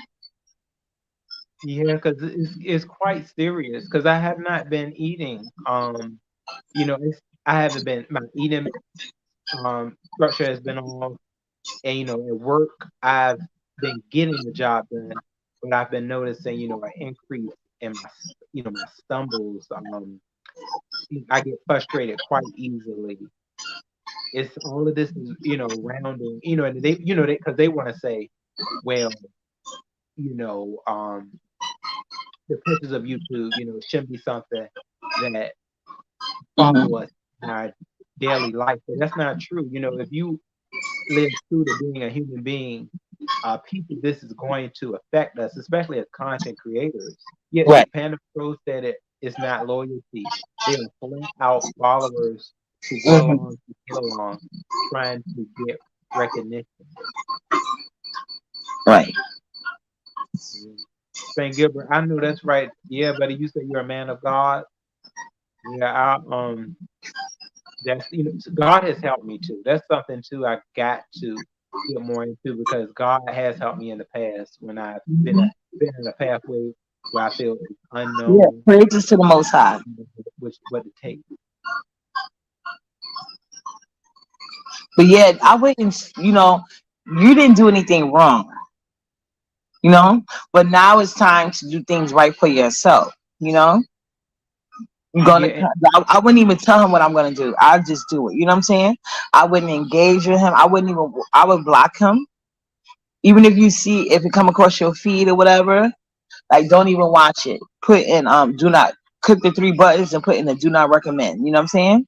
Yeah, because it's quite serious. Because I have not been eating. I haven't been my eating structure has been off, and at work I've been getting the job done, but I've been noticing an increase in my stumbles. I get frustrated quite easily. It's all of this is rounding, and they because they want to say, well, you know, um, the pictures of YouTube, shouldn't be something that Mhm. follow us in our daily life, but that's not true. If you live true to being a human being, people, this is going to affect us, especially as content creators. Yeah, see, Right. Panda Pro said it's not loyalty. They are flat out followers who go Mhm. along to get along, trying to get recognition. Right. St. Gilbert, I know that's right. Yeah, buddy, you say you're a man of God. Yeah, that's God has helped me too. That's something too I got to get more into because God has helped me in the past when I've been in a pathway where I feel it's Yeah. unknown, Praises to the Most High. which what to take. But yeah, I wouldn't. You didn't do anything wrong. You know. But now it's time to do things right for yourself. You know. I'm gonna. Yeah, I wouldn't even tell him what I'm gonna do. I'll just do it. You know what I'm saying? I wouldn't engage with him. I wouldn't even. I would block him. Even if it come across your feed or whatever, like don't even watch it. Put in do not click the three buttons and put in the do not recommend. You know what I'm saying?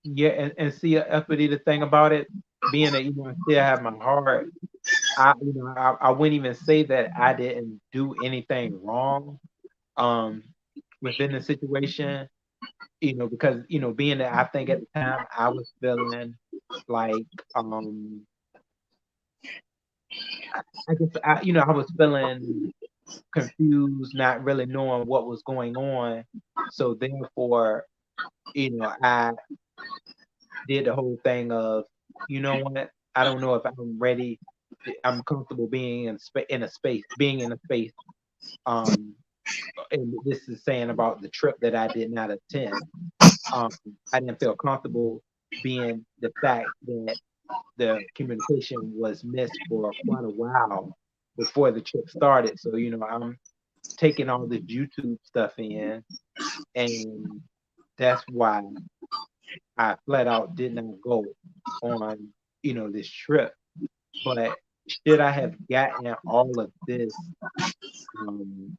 yeah, and see, Uppity, the thing about it, being that I still have my heart, I wouldn't even say that I didn't do anything wrong um within the situation, because being that I think at the time I was feeling like I guess I was feeling confused, not really knowing what was going on. So therefore, I did the whole thing of, what, I don't know if I'm ready. I'm comfortable being in a space, being in a space. Um, and this is saying about the trip that I did not attend. Um, I didn't feel comfortable being the fact that the communication was missed for quite a while before the trip started. So, taking all this YouTube stuff in, and that's why I flat out did not go on, this trip. But should I have gotten all of this? Um,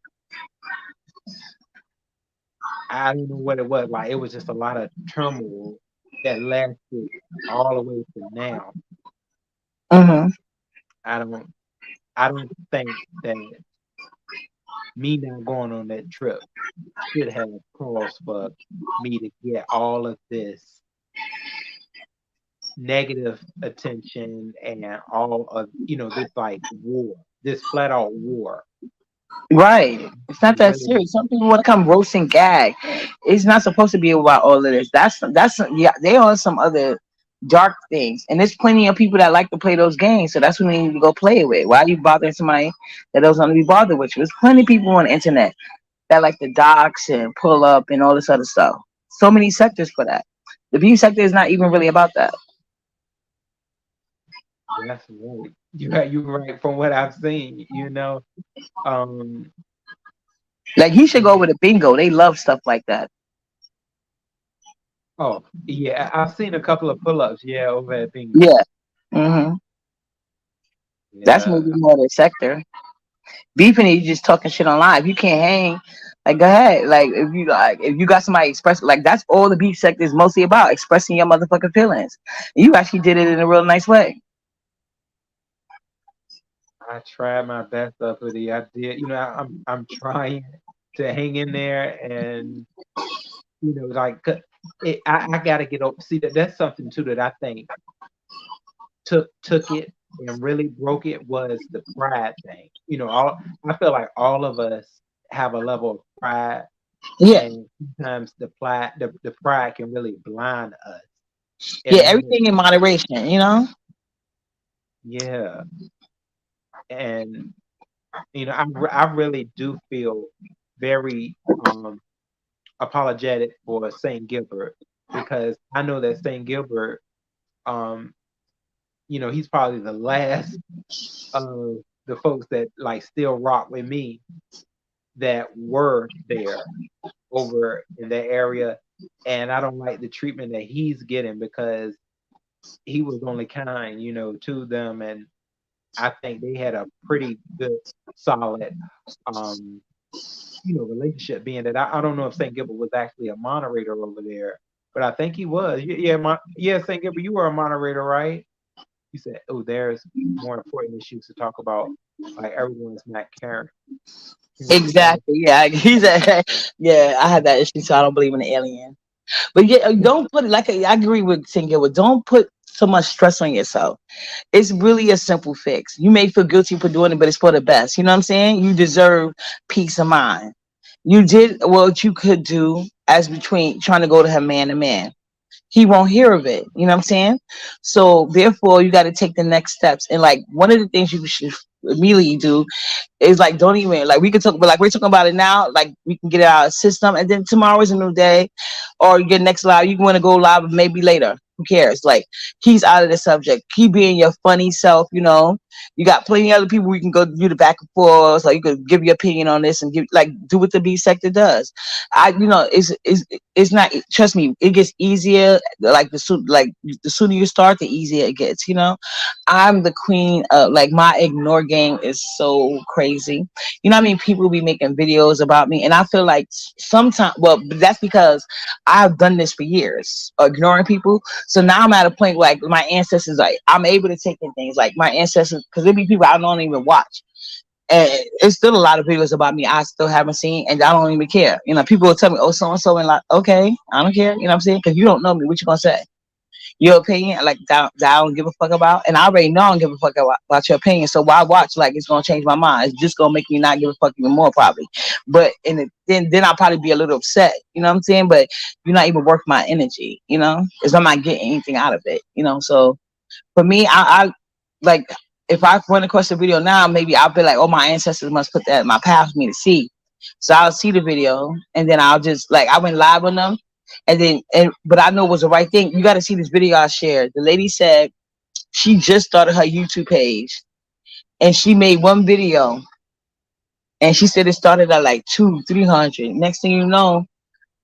I don't know what it was. Like, it was just a lot of turmoil that lasted all the way to now. Mm-hmm. I don't, I don't think that me not going on that trip should have caused for me to get all of this negative attention and all of this, like, war, this flat out war. Right. It's not that Really, serious. Some people want to come roast and gag. It's not supposed to be about all of this. That's yeah. They on some other dark things, and there's plenty of people that like to play those games. So that's what we need to go play it with. Why are you bothering somebody that doesn't want to be bothered with you? There's plenty of people on the internet that like to dox and pull up and all this other stuff. So many sectors for that. The beauty sector is not even really about that. that's right. You're right from what I've seen. Um, Like he should go with a bingo. They love stuff like that. oh yeah, I've seen a couple of pull-ups. Yeah, over at Bingo. Yeah. Hmm. That's maybe Yeah, more the sector. Beefing is just talking shit online. If you can't hang, like go ahead. If you got somebody express like that's all the beef sector is mostly about, expressing your motherfucking feelings. You actually did it in a real nice way. I tried my best up with it. I did. I'm trying to hang in there, and like, I gotta get over. See, that's something too that I think took it and really broke it was the pride thing. I feel like all of us have a level of pride, Yeah. and sometimes the pride can really blind us. Yeah, And everything in moderation, yeah, and I really do feel very apologetic for St. Gilbert, because I know that St. Gilbert, um, he's probably the last of the folks that like still rock with me that were there over in that area. And I don't like the treatment that he's getting, because he was only kind, to them. And I think they had a pretty good, solid, um, relationship, being that I don't know if St. Gilbert was actually a moderator over there, but I think he was. Yeah, St. Gilbert, you were a moderator, right? You said, "Oh, there's more important issues to talk about, like everyone's not caring about." Exactly. Yeah, he's a yeah. I had that issue, so I don't believe in the alien. But yeah, don't put it like I agree with Single. Don't put so much stress on yourself. It's really a simple fix. You may feel guilty for doing it, but it's for the best. You know what I'm saying? You deserve peace of mind. You did what you could do as between trying to go to him man to man. He won't hear of it. You know what I'm saying? So therefore, you got to take the next steps. And like one of the things you should immediately do is like don't even like we can talk, but like we're talking about it now. Like we can get it out of the system, and then tomorrow is a new day, or you get next live. You want to go live maybe later. Who cares? Like he's out of the subject. Keep being your funny self. You got plenty of other people we can go do the back and forth. So you could give your opinion on this and do what the B sector does. It's not. Trust me, it gets easier. Like the sooner you start, the easier it gets. I'm the queen of like my ignore game is so crazy. I mean, people be making videos about me, and I feel like sometimes, well, that's because I've done this for years, ignoring people. So now I'm at a point like my ancestors, like I'm able to take in things like my ancestors, because there be people I don't even watch. And it's still a lot of videos about me I still haven't seen, and I don't even care. People will tell me, oh, so and so, and like, okay, I don't care. You know what I'm saying? Because you don't know me. What you gonna say? Your opinion, like that I don't give a fuck about, and I already know I don't give a fuck about your opinion. So why watch? Like it's gonna change my mind. It's just gonna make me not give a fuck even more, probably. But then I'll probably be a little upset. You know what I'm saying? But you're not even worth my energy. Because I'm not getting anything out of it. So for me, I like if I run across the video now, maybe I'll be like, oh, my ancestors must put that in my path for me to see. So I'll see the video, and then I'll just like I went live on them. But I know it was the right thing. You got to see this video I shared. The lady said she just started her YouTube page, and she made one video, And she said it started at like 200-300. Next thing you know,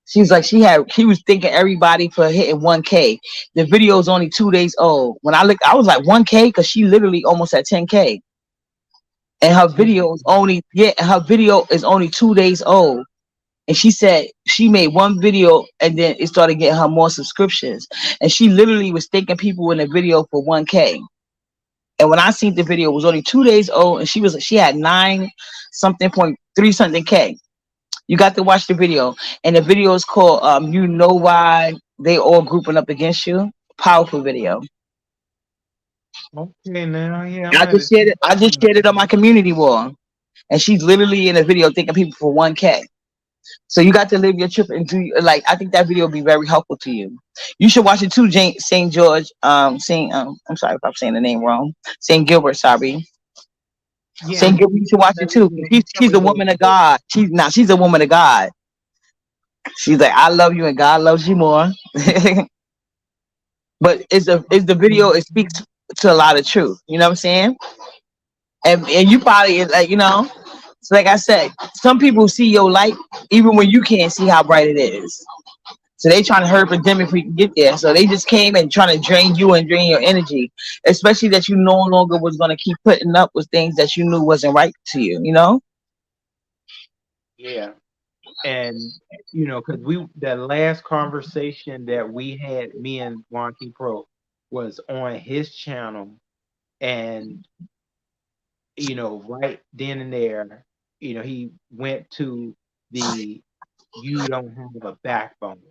she's like he was thanking everybody for hitting 1K. The video is only 2 days old. When I looked, I was like 1K because she literally almost at 10K. And her video is only her video is only 2 days old. And she said she made one video and then it started getting her more subscriptions. And she literally was thanking people in the video for 1K. And when I seen the video, it was only 2 days old, and she had 9 something point 3 something K. You got to watch the video, and the video is called "You Know Why They All Grouping Up Against You." Powerful video. Okay, now, yeah, I just shared it. I just shared it on my community wall, and she's literally in a video thanking people for 1K. So you got to live your trip and do like I think that video will be very helpful to you. You should watch it too, Saint George. Saint I'm sorry if I'm saying the name wrong. Saint Gilbert, sorry. Yeah, Saint Gilbert, you should watch it too. She's a woman of God. She's a woman of God. She's like, I love you and God loves you more. But it's the video, it speaks to a lot of truth. You know what I'm saying? And you probably like, so like I said, some people see your light even when you can't see how bright it is. So they trying to hurry for them if we can get there. So they just came and trying to drain you and drain your energy, especially that you no longer was going to keep putting up with things that you knew wasn't right to you, Yeah. And because the last conversation that we had, me and Wonky Pro, was on his channel, and right then and there, he went to the "you don't have a backbone,"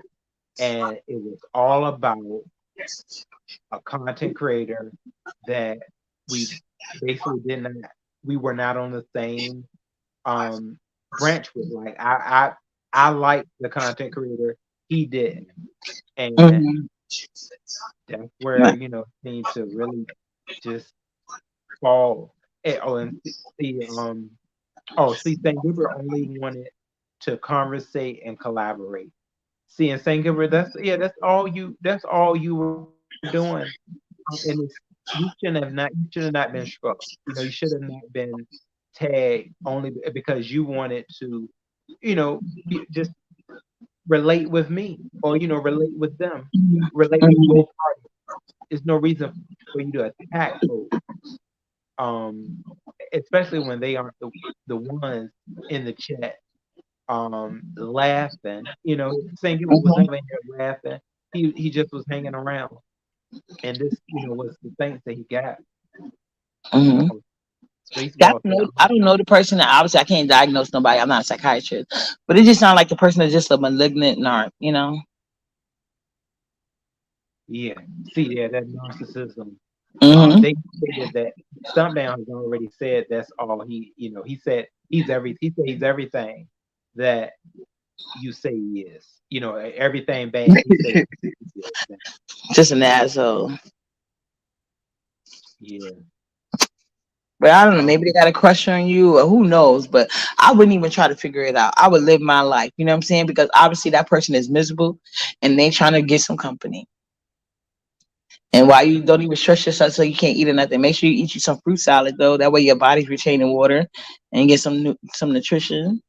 and it was all about a content creator that we basically we were not on the same branch with. Like I liked the content creator, he didn't, and that's where it seemed to really just fall. And St. Gilbert only wanted to conversate and collaborate. See, in St. Gilbert, that's all you were doing. And you should have not been struck. You should have not been tagged only because you wanted to, just relate with me, or relate with them, relate with both parties. There's no reason for you to attack folks, especially when they aren't the ones in the chat laughing. St. Gilbert was never in here laughing. He just was hanging around, and this was the things that he got. I don't know the person. Obviously, I can't diagnose nobody. I'm not a psychiatrist, but it just sounds like the person is just a malignant narc. Yeah. See, that narcissism. They stated that Stuntdown has already said that's all he said he's everything that you say he is. Everything bad he says he is. Just an asshole. Yeah. But I don't know, maybe they got a crush on you, or who knows. But I wouldn't even try to figure it out. I would live my life, you know what I'm saying? Because obviously that person is miserable and they trying to get some company. And why you don't even stress yourself so you can't eat or nothing. Make sure you eat you some fruit salad though. That way your body's retaining water and get some nutrition,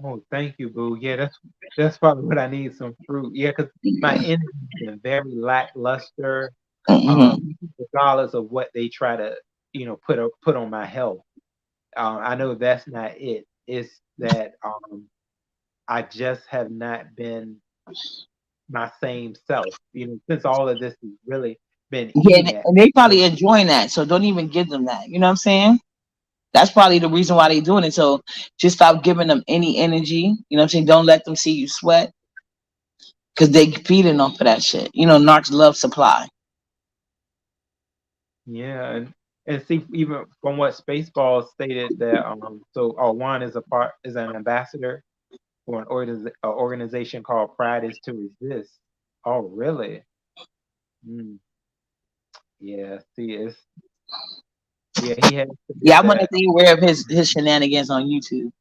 Oh, thank you, boo. Yeah, that's probably what I need, some fruit. Yeah, because my energy has been very lackluster, regardless of what they try to, put on my health. I know that's not it. It's that I just have not been my same self. Since all of this has really been and they probably enjoying that. So don't even give them that. You know what I'm saying? That's probably the reason why they're doing it. So just stop giving them any energy. You know what I'm saying? Don't let them see you sweat, because they feeding off of that shit. Narcs love supply. Yeah, and see, even from what Spaceballs stated, that Juan is an ambassador for an organization called Pride is to Resist. Oh, really? Yeah. See, he has. Yeah, I want to be aware of his shenanigans on YouTube.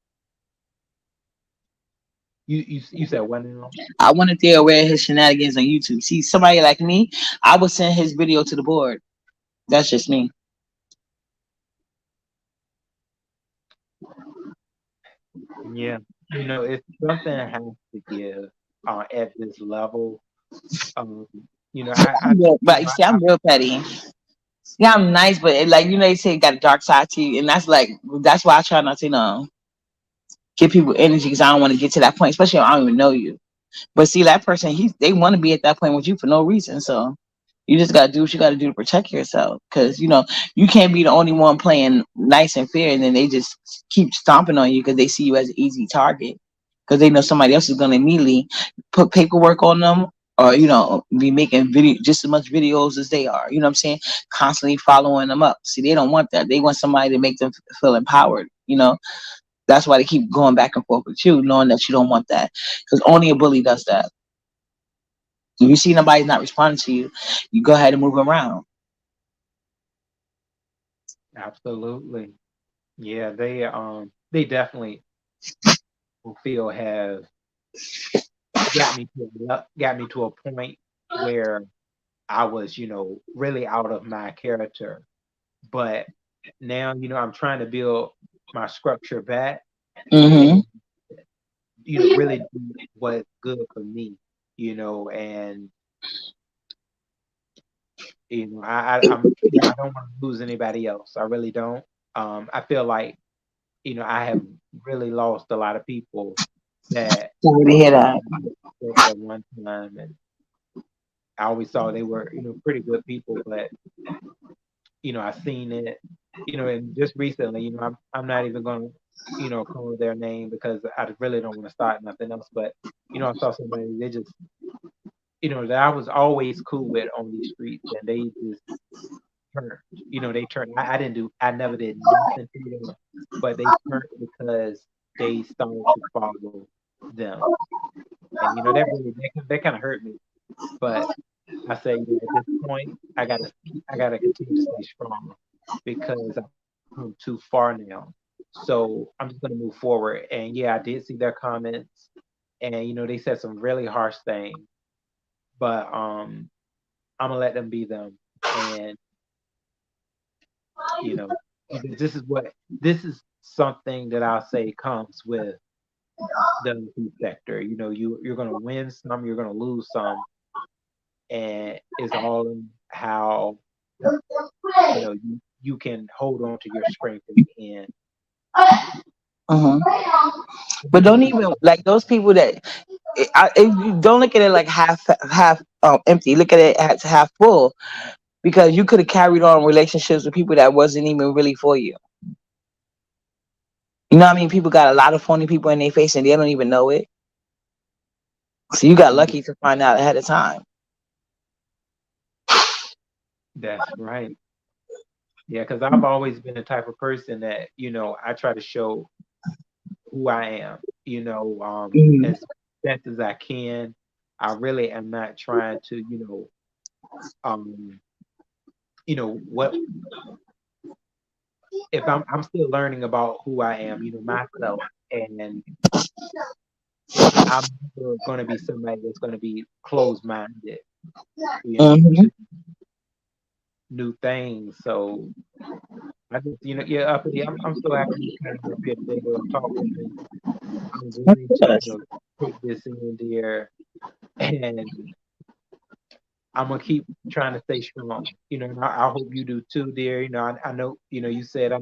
You said what now? I want to be aware of his shenanigans on YouTube. See, somebody like me, I would send his video to the board. That's just me. Yeah, it's something that has to give at this level. Um, But you see, I'm real petty. Yeah, I'm nice, but like they say, you got a dark side to you, and that's why I try not to give people energy because I don't want to get to that point, especially if I don't even know you. But see, that person, they want to be at that point with you for no reason. So you just gotta do what you gotta do to protect yourself, because you can't be the only one playing nice and fair, and then they just keep stomping on you because they see you as an easy target, because they know somebody else is gonna immediately put paperwork on them, or be making video just as much videos as they are. You know what I'm saying? Constantly following them up. See, they don't want that. They want somebody to make them feel empowered. That's why they keep going back and forth with you, knowing that you don't want that, because only a bully does that. If you see nobody's not responding to you, you go ahead and move around. absolutely. Yeah, they definitely feel have got me to a point where I was, really out of my character. But now, I'm trying to build my structure back Hmm. and, really do what's good for me, and I don't want to lose anybody else. I really don't. I feel like, I have really lost a lot of people that Sorry to were hear part that. of my life at one time, and I always thought they were, pretty good people, but I seen it, and just recently, I'm not even gonna, call their name because I really don't want to start nothing else. But I saw somebody they just, that I was always cool with on these streets, and they just turned, they turned. I never did nothing to them, but they turned because they started to follow them, and that kind of hurt me. But I say, at this point, I gotta continue to stay strong because I've come too far now. So I'm just gonna move forward. And yeah, I did see their comments, and they said some really harsh things, but I'm gonna let them be them. And you know, because this is something that I'll say comes with the IT sector. You're gonna win some, you're gonna lose some, and it's all in how you can hold on to your strength in the end. Hmm. I But think don't this is even like those people that you don't look at it like half empty. Look at it as half full, because you could have carried on relationships with people that wasn't even really for you. You know what I mean? People got a lot of phony people in their face and they don't even know it. So you got yeah, lucky to find out ahead of time. that's right. Yeah, because I've always been the type of person that I try to show who I am. Mhm. As best as I can. I really am not trying to um, what if I'm still learning about who I am, myself, and I'm never going to be somebody that's going to be closed-minded, Mhm. to new things. So I just, yeah, uppity. I'm so happy you came up here today to talk with me. I'm going to, Yes. take this in there, and I'm gonna keep trying to stay strong. And I hope you do too, dear. I know, you said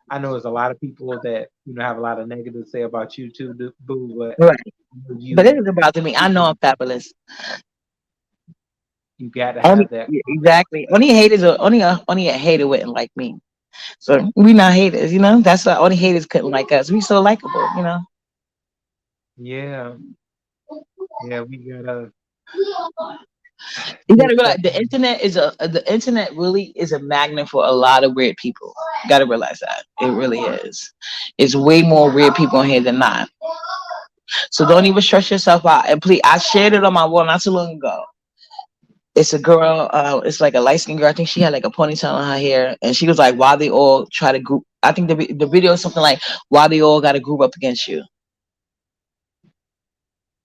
I know there's a lot of people that have a lot of negative to say about you too, boo. But Right. But it you, doesn't bother me. I know I'm fabulous. you got to Only have that confidence. exactly. Only a hater wouldn't like me. So we not haters. That's why only haters couldn't like us. We so likable. Yeah, yeah, we gotta You gotta take realize that. the internet really is a magnet for a lot of weird people. You gotta realize that. It really is. It's way more weird people in here than not. So don't even stress yourself out. And please, I shared it on my wall not too long ago. It's a girl, it's like a light skinned girl. I think she had like a ponytail in her hair. And she was like, why they all try to group I think the video is something like why they all gotta group up against you.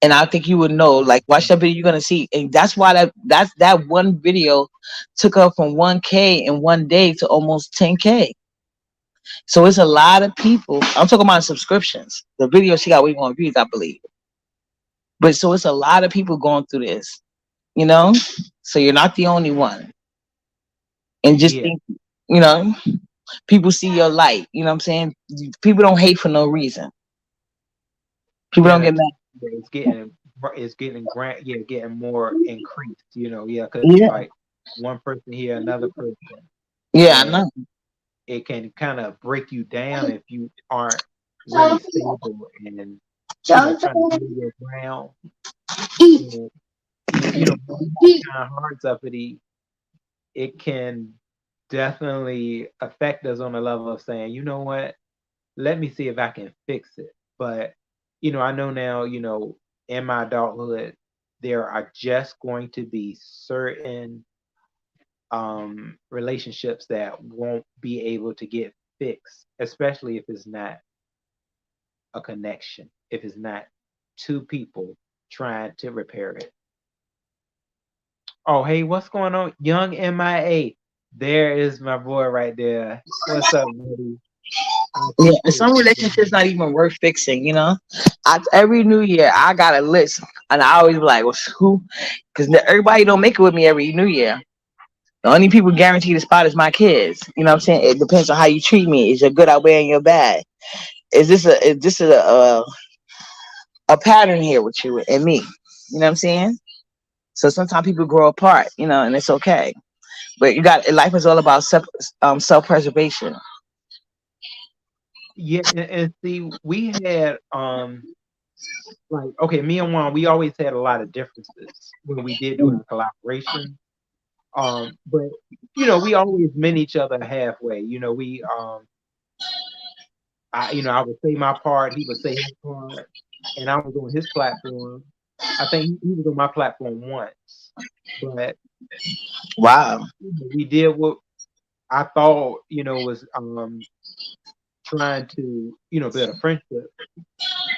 And I think you would know, like, watch that video, you're gonna see. And that's why that one video took her from 1K in one day to almost 10K. So it's a lot of people. I'm talking about subscriptions. The video she got way more views, I believe. But so it's a lot of people going through this, you know. So you're not the only one. And just Yeah, think, you know, people see your light. You know what I'm saying? People don't hate for no reason. People yeah, don't get mad. it's getting grant, yeah, getting more increased. Yeah, because it's Yeah, like one person here, another person, yeah, I and know. it can kind of break you down if you aren't really stable and trying to hold your ground. And when you have kind hearts up it can definitely affect us on the level of saying, you know what, let me see if I can fix it. But I know now, in my adulthood, there are just going to be certain relationships that won't be able to get fixed, especially if it's not a connection, if it's not two people trying to repair it. Oh, hey, what's going on? Young MIA. There is my boy right there. What's up, buddy? I Yeah, appreciate and some you. relationships not even worth fixing. Every New Year I got a list, and I always be like, "Well, who?" Because everybody don't make it with me every New Year. The only people guaranteed the spot is my kids. You know what I'm saying? It depends on how you treat me. Is your good outweighing your bad? Is this a pattern here with you and me? You know what I'm saying? So sometimes people grow apart, and it's okay. But life is all about self preservation. Yeah, and see, we had like, okay, me and Juan, we always had a lot of differences when we did do our collaboration. But we always met each other halfway. I would say my part, he would say his part, and I was on his platform. I think he was on my platform once, but Wow. we did what I thought, was trying to, build a friendship.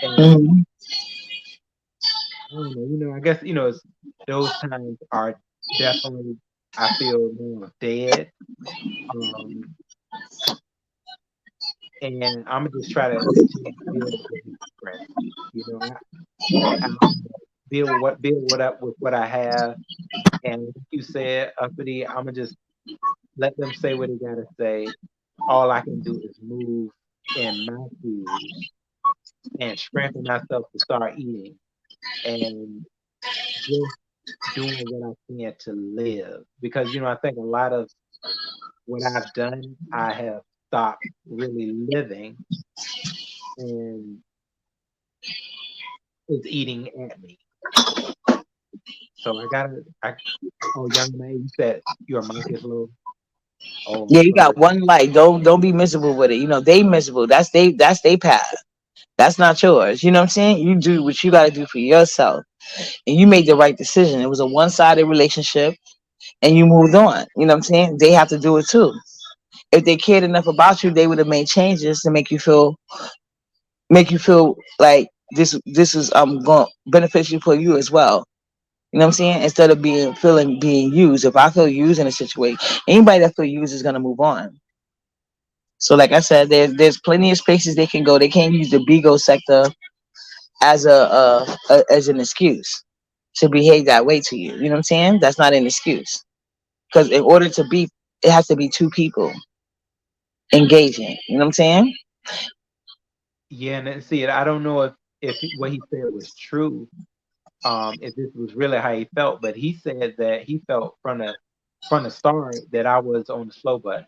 And Mhm. I don't know, I guess, those times are definitely, I feel, now dead. Um, and I'm gonna just try to continue to build with my friends. I build what up with what I have. And like you said, uppity, I'm gonna just let them say what they gotta say. All I can do is move in my shoes and strengthen myself to start eating and just doing what I can to live. Because I think a lot of what I've done, I have stopped really living and is eating at me. So I gotta. Oh, young man, you said your mic is low. Oh, I'm Yeah, you sorry. got one life. Don't be miserable with it. They miserable. That's they path. That's not yours. You know what I'm saying? You do what you gotta do for yourself. And you made the right decision. It was a one-sided relationship and you moved on. You know what I'm saying? They have to do it too. If they cared enough about you, they would have made changes to make you feel like this is going beneficial for you as well. You know what I'm saying? Instead of being used. If I feel used in a situation, anybody that feel used is gonna move on. So like I said, there's plenty of spaces they can go. They can't use the Bigo sector as as an excuse to behave that way to you. You know what I'm saying? That's not an excuse. Because in order to be, it has to be two people engaging. You know what I'm saying? Yeah, and see, I don't know if what he said was true. If this was really how he felt, but he said that he felt from the start that I was on the slow button.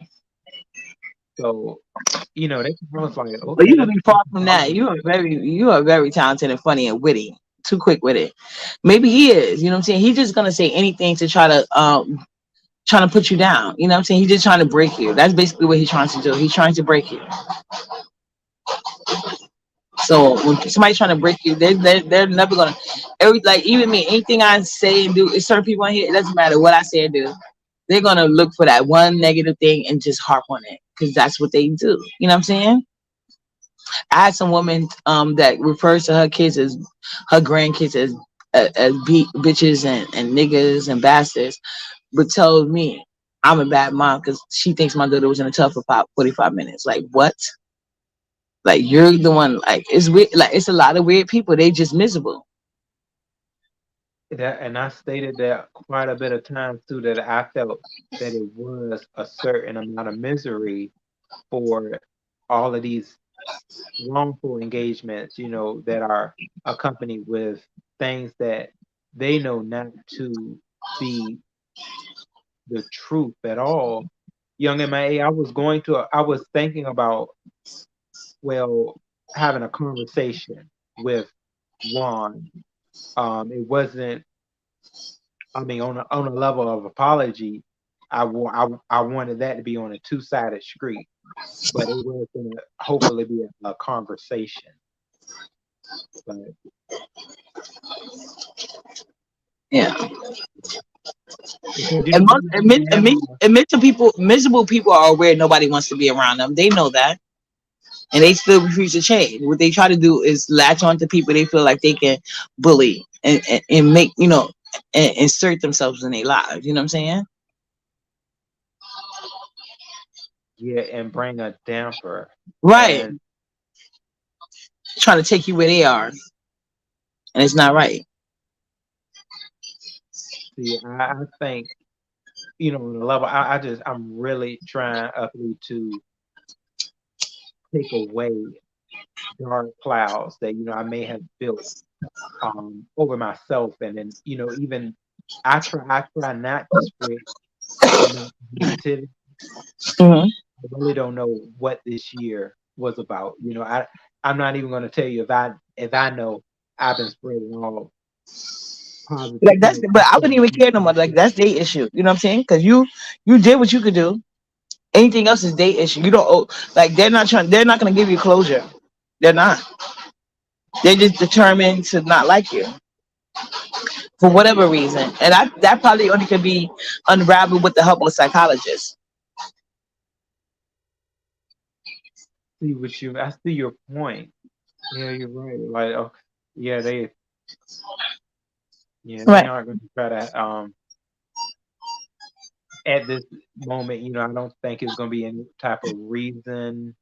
So that I was like, But okay, you would let's be keep far from that. going. You are very talented and funny and witty. Too quick with it. Maybe he is. You know what I'm saying? He's just gonna say anything to trying to put you down. You know what I'm saying? He's just trying to break you. That's basically what he's trying to do. He's trying to break you. So when somebody's trying to break you, they're never gonna like even me, anything I say and do, it's certain people on here, it doesn't matter what I say or do. They're gonna look for that one negative thing and just harp on it because that's what they do. You know what I'm saying? I had some woman that refers to her kids as her grandkids as bitches and niggas and bastards, but told me. I'm a bad mom because she thinks my daughter was in a tub for 45 minutes. Like what? Like you're the one. Like it's weird. Like it's a lot of weird people. They just miserable. That, and I stated that quite a bit of times too, that I felt that it was a certain amount of misery for all of these wrongful engagements, that are accompanied with things that they know not to be the truth at all. Young MIA, I was thinking about, well, having a conversation with Juan. It wasn't, I mean, on a level of apology, I wanted that to be on a two-sided street, but it was going to hopefully be a conversation. But Yeah. because And most miserable people are aware nobody wants to be around them. They know that. And they still refuse to change. What they try to do is latch on to people they feel like they can bully and make, and insert themselves in their lives. You know what I'm saying? yeah, and bring a damper. Right. And Trying to take you where they are. And it's not right. see, I think, on the level, I'm really trying uply to take away dark clouds that, I may have built over myself. And then, even I try not to spread negativity. Mm-hmm. I really don't know what this year was about. I'm not even going to tell you if I know I've been spreading all positive. Like that's, but I wouldn't even care no more. Like that's their issue. You know what I'm saying? Because you did what you could do. Anything else is their issue. You don't owe, like they're not trying. They're not going to give you closure. They're not. They're just determined to not like you for whatever reason, and that probably only could be unraveled with the help of a psychologist. I see your point. Yeah, you're right. Like, oh, yeah, they Right. aren't going to try to at this moment. I don't think it's going to be any type of reason.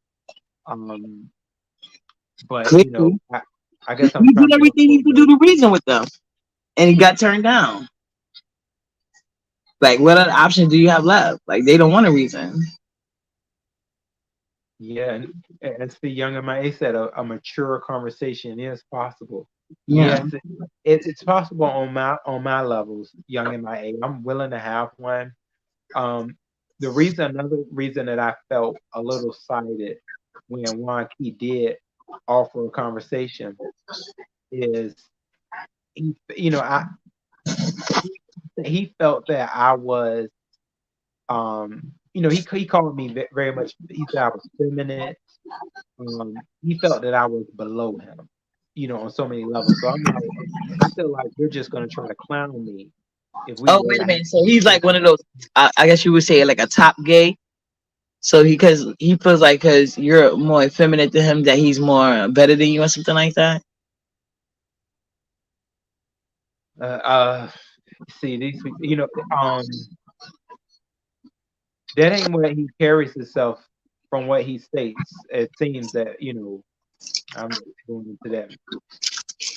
But Clearly, I guess I'm you trying did to look everything for you could do to reason with them, and he got turned down. Like, what other options do you have left? Like, they don't want to reason. Yeah, and as the younger man A said, a mature conversation is possible. Yeah. Yes, it's possible on my levels, young MIA. I'm willing to have one. Um, another reason that I felt a little sided when Juan Key did offer a conversation is I he felt that I was he called me very much. He said I was feminine. He felt that I was below him, on so many levels. So I'm like, I feel like you're just gonna try to clown me if we Oh, were wait to a have. minute. So he's like one of those. I guess you would say like a top gay. So because he feels like because you're more effeminate than him, that he's more better than you or something like that. See these, that ain't what he carries himself from what he states. It seems that I'm going into that.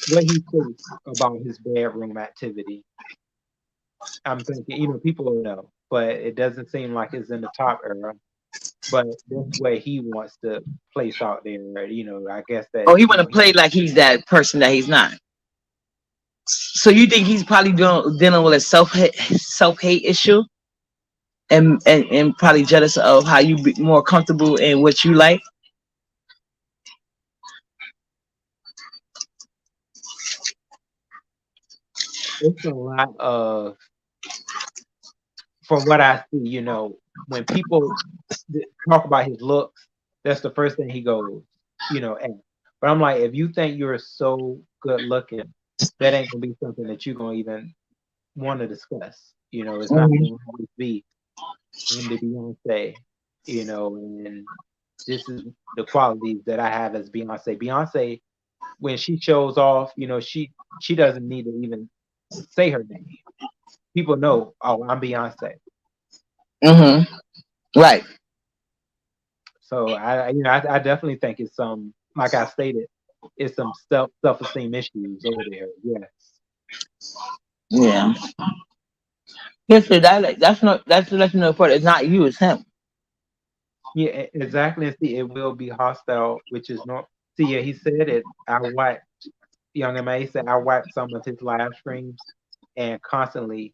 What he states about his bedroom activity, I'm thinking, people will know, but it doesn't seem like it's in the top era. But that's where he wants to place out there. I guess that Oh, he want to play like he's that person that he's not. So you think he's probably dealing with a self hate issue, and probably jealous of how you be more comfortable in what you like. it's a lot of, from what I see, when people talk about his looks, that's the first thing he goes, at. But I'm like, if you think you're so good looking, that ain't gonna be something that you're gonna even want to discuss. It's not Mhm. gonna always be I'm the Beyonce, and this is the qualities that I have as Beyonce. Beyonce, when she shows off, she doesn't need to even say her name. People know, oh, I'm Beyonce. Mm-hmm. Right. So I definitely think it's some, like I stated, it's some self-esteem issues over there. Yes. Yeah. Yes, so that's the lesson of the part. It's not you, it's him. Yeah, exactly. And see, it will be hostile, which is not. See, yeah, he said it. I watched Young M.A. said I watched some of his live streams, and constantly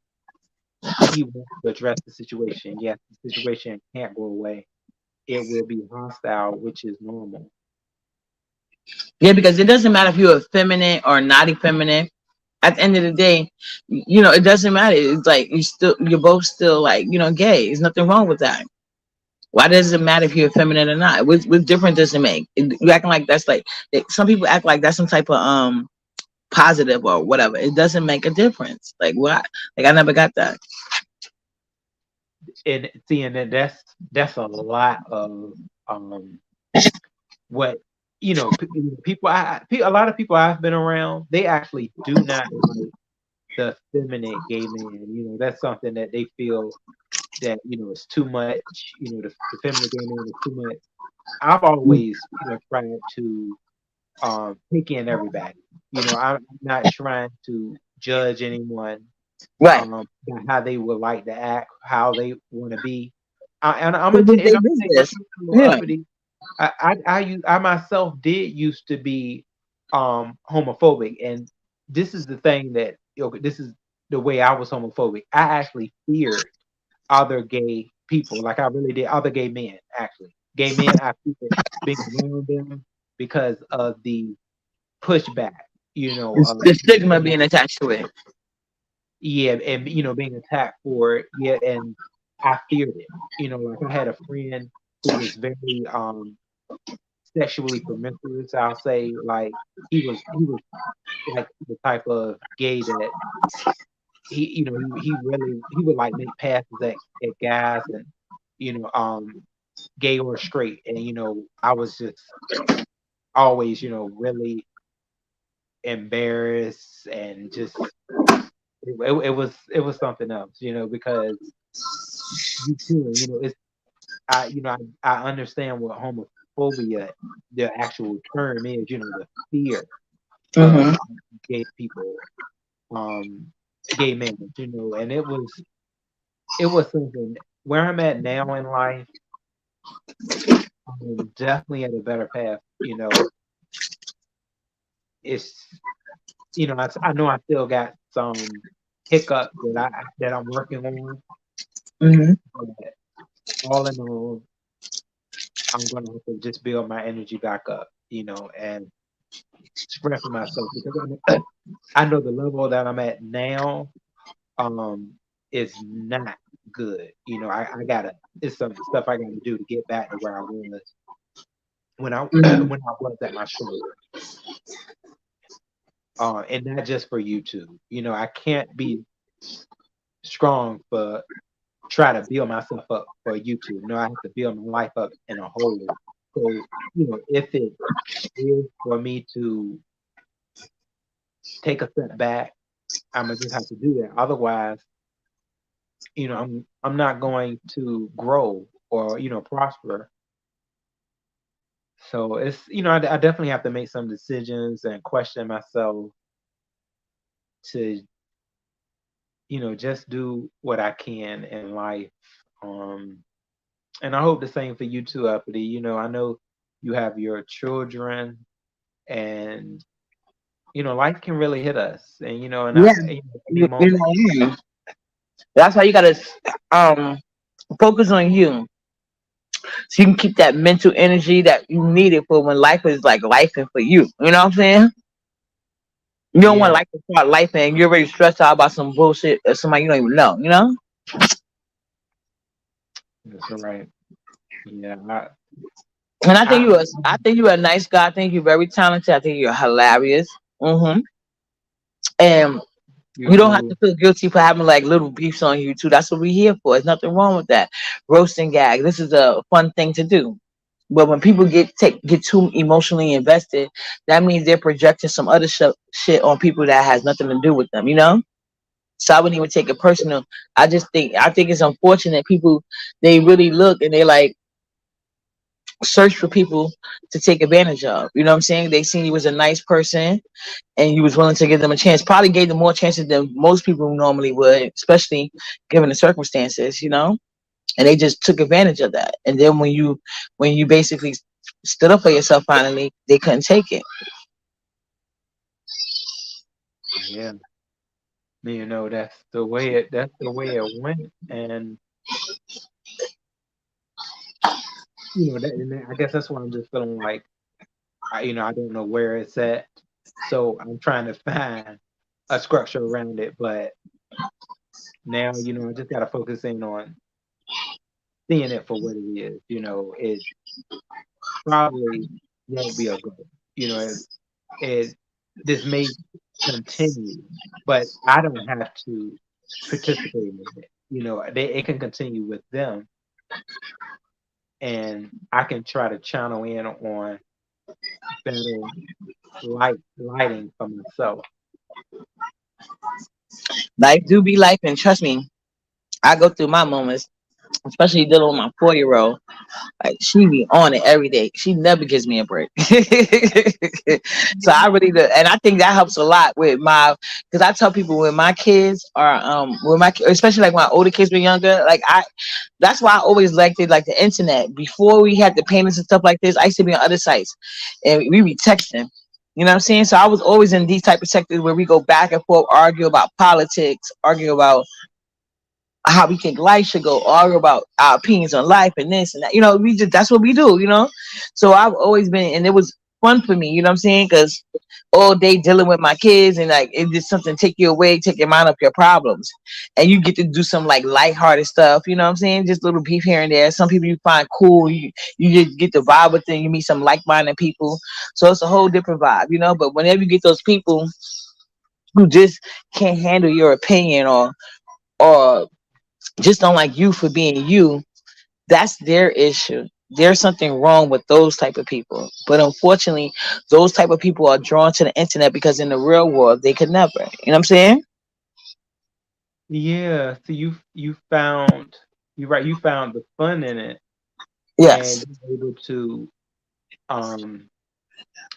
he wants to address the situation. Yes, the situation can't go away. It will be hostile, which is normal. Yeah, because it doesn't matter if you're effeminate or not effeminate. At the end of the day, it doesn't matter. It's like you're both still like, gay. There's nothing wrong with that. Why does it matter if you're feminine or not? What difference does it make? You acting like that's like some people act like that's some type of positive or whatever. It doesn't make a difference. Like what? Like I never got that. And see, and then that's a lot of um what people. A lot of people I've been around, they actually do not like the feminine gay man. That's something that they feel that is too much. The feminine gay man is too much. I've always tried to pick in everybody. I'm not trying to judge anyone Right. by how they would like to act, how they want to be. And I'm It gonna was and their I'm gonna take my business. personal Yeah. uppity. I myself did used to be homophobic, and this is the thing that this is the way I was homophobic. I actually feared other gay people, like I really did, other gay men actually. Gay men, I feared being around them because of the pushback, It's the stigma being attached to it. yeah, and being attacked for it, yeah, and I feared it. Like I had a friend who was very sexually promiscuous. I'll say, like he was like the type of gay that he really he would like make passes at guys, and gay or straight, and I was just always really embarrassed, and just it was something else, because you too, it's I understand what homophobia, the actual term is, the fear of Mm-hmm. gay people, gay men, and it was something. Where I'm at now in life, I'm definitely at a better path. It's I know I still got some hiccups that I'm working on, Mm-hmm. but all in all, I'm gonna have to just build my energy back up, and strengthen myself, because I know the level that I'm at now um is not good. I gotta it's some stuff I gotta do to get back to where I was when I Mm-hmm. when I was at my strongest. And not just for YouTube. I can't be strong for try to build myself up for YouTube. No, I have to build my life up in a whole. So, if it is for me to take a step back, I'm gonna just have to do that. Otherwise, I'm not going to grow or prosper. So I definitely have to make some decisions and question myself to just do what I can in life. Um, and I hope the same for you too, Uppity. I know you have your children, and life can really hit us, and Yeah. any moment. That's why you gotta um focus on you, so you can keep that mental energy that you needed for when life is like life and for you. You know what I'm saying? You don't want Yeah, life to start life and you're already stressed out about some bullshit or somebody you don't even know. You know? that's right. Yeah, And I think I, you're a nice guy. I think you're very talented. I think you're hilarious. Hmm. And you you don't have too. to feel guilty for having like little beefs on you too. That's what we're here for. There's nothing wrong with that. Roast and gag. This is a fun thing to do. But when people get too emotionally invested, that means they're projecting some other shit on people that has nothing to do with them. You know? So I wouldn't even take it personal. I think it's unfortunate people they really look and they like search for people to take advantage of. You know what I'm saying? They seen you was a nice person and you was willing to give them a chance. Probably gave them more chances than most people normally would, especially given the circumstances, you know? And they just took advantage of that. And then when you basically stood up for yourself finally, they couldn't take it. Yeah, that's the way it went, and I guess that's why I'm just feeling like I don't know where it's at, so I'm trying to find a structure around it. But now, I just gotta focus in on seeing it for what it is. It probably won't be a goal. It this may continue, but I don't have to participate in it. It can continue with them, and I can try to channel in on better lighting for myself. Life do be life, and trust me, I go through my moments, especially dealing with my 4 year old. Like she be on it every day. She never gives me a break. So I really do, and I think that helps a lot with my because I tell people when my kids are when my especially like my older kids were younger, like I that's why I always liked it like the internet. Before we had the payments and stuff like this, I used to be on other sites and we be texting. You know what I'm saying? So I was always in these type of sectors where we go back and forth, argue about politics, argue about how we think life should go, argue about our opinions on life and this and that. We just that's what we do. So I've always been, and it was fun for me. You know what I'm saying? Because all day dealing with my kids and like it just something take you away, take your mind off your problems, and you get to do some like lighthearted stuff. You know what I'm saying? Just little beef here and there. Some people you find cool. You just get to vibe with them. You meet some like-minded people. So it's a whole different vibe. But whenever you get those people who just can't handle your opinion or just don't like you for being you, that's their issue. There's something wrong with those type of people. But unfortunately, those type of people are drawn to the internet because in the real world they could never. You know what I'm saying? Yeah, so you're right, you found the fun in it, and Yes. you're able to um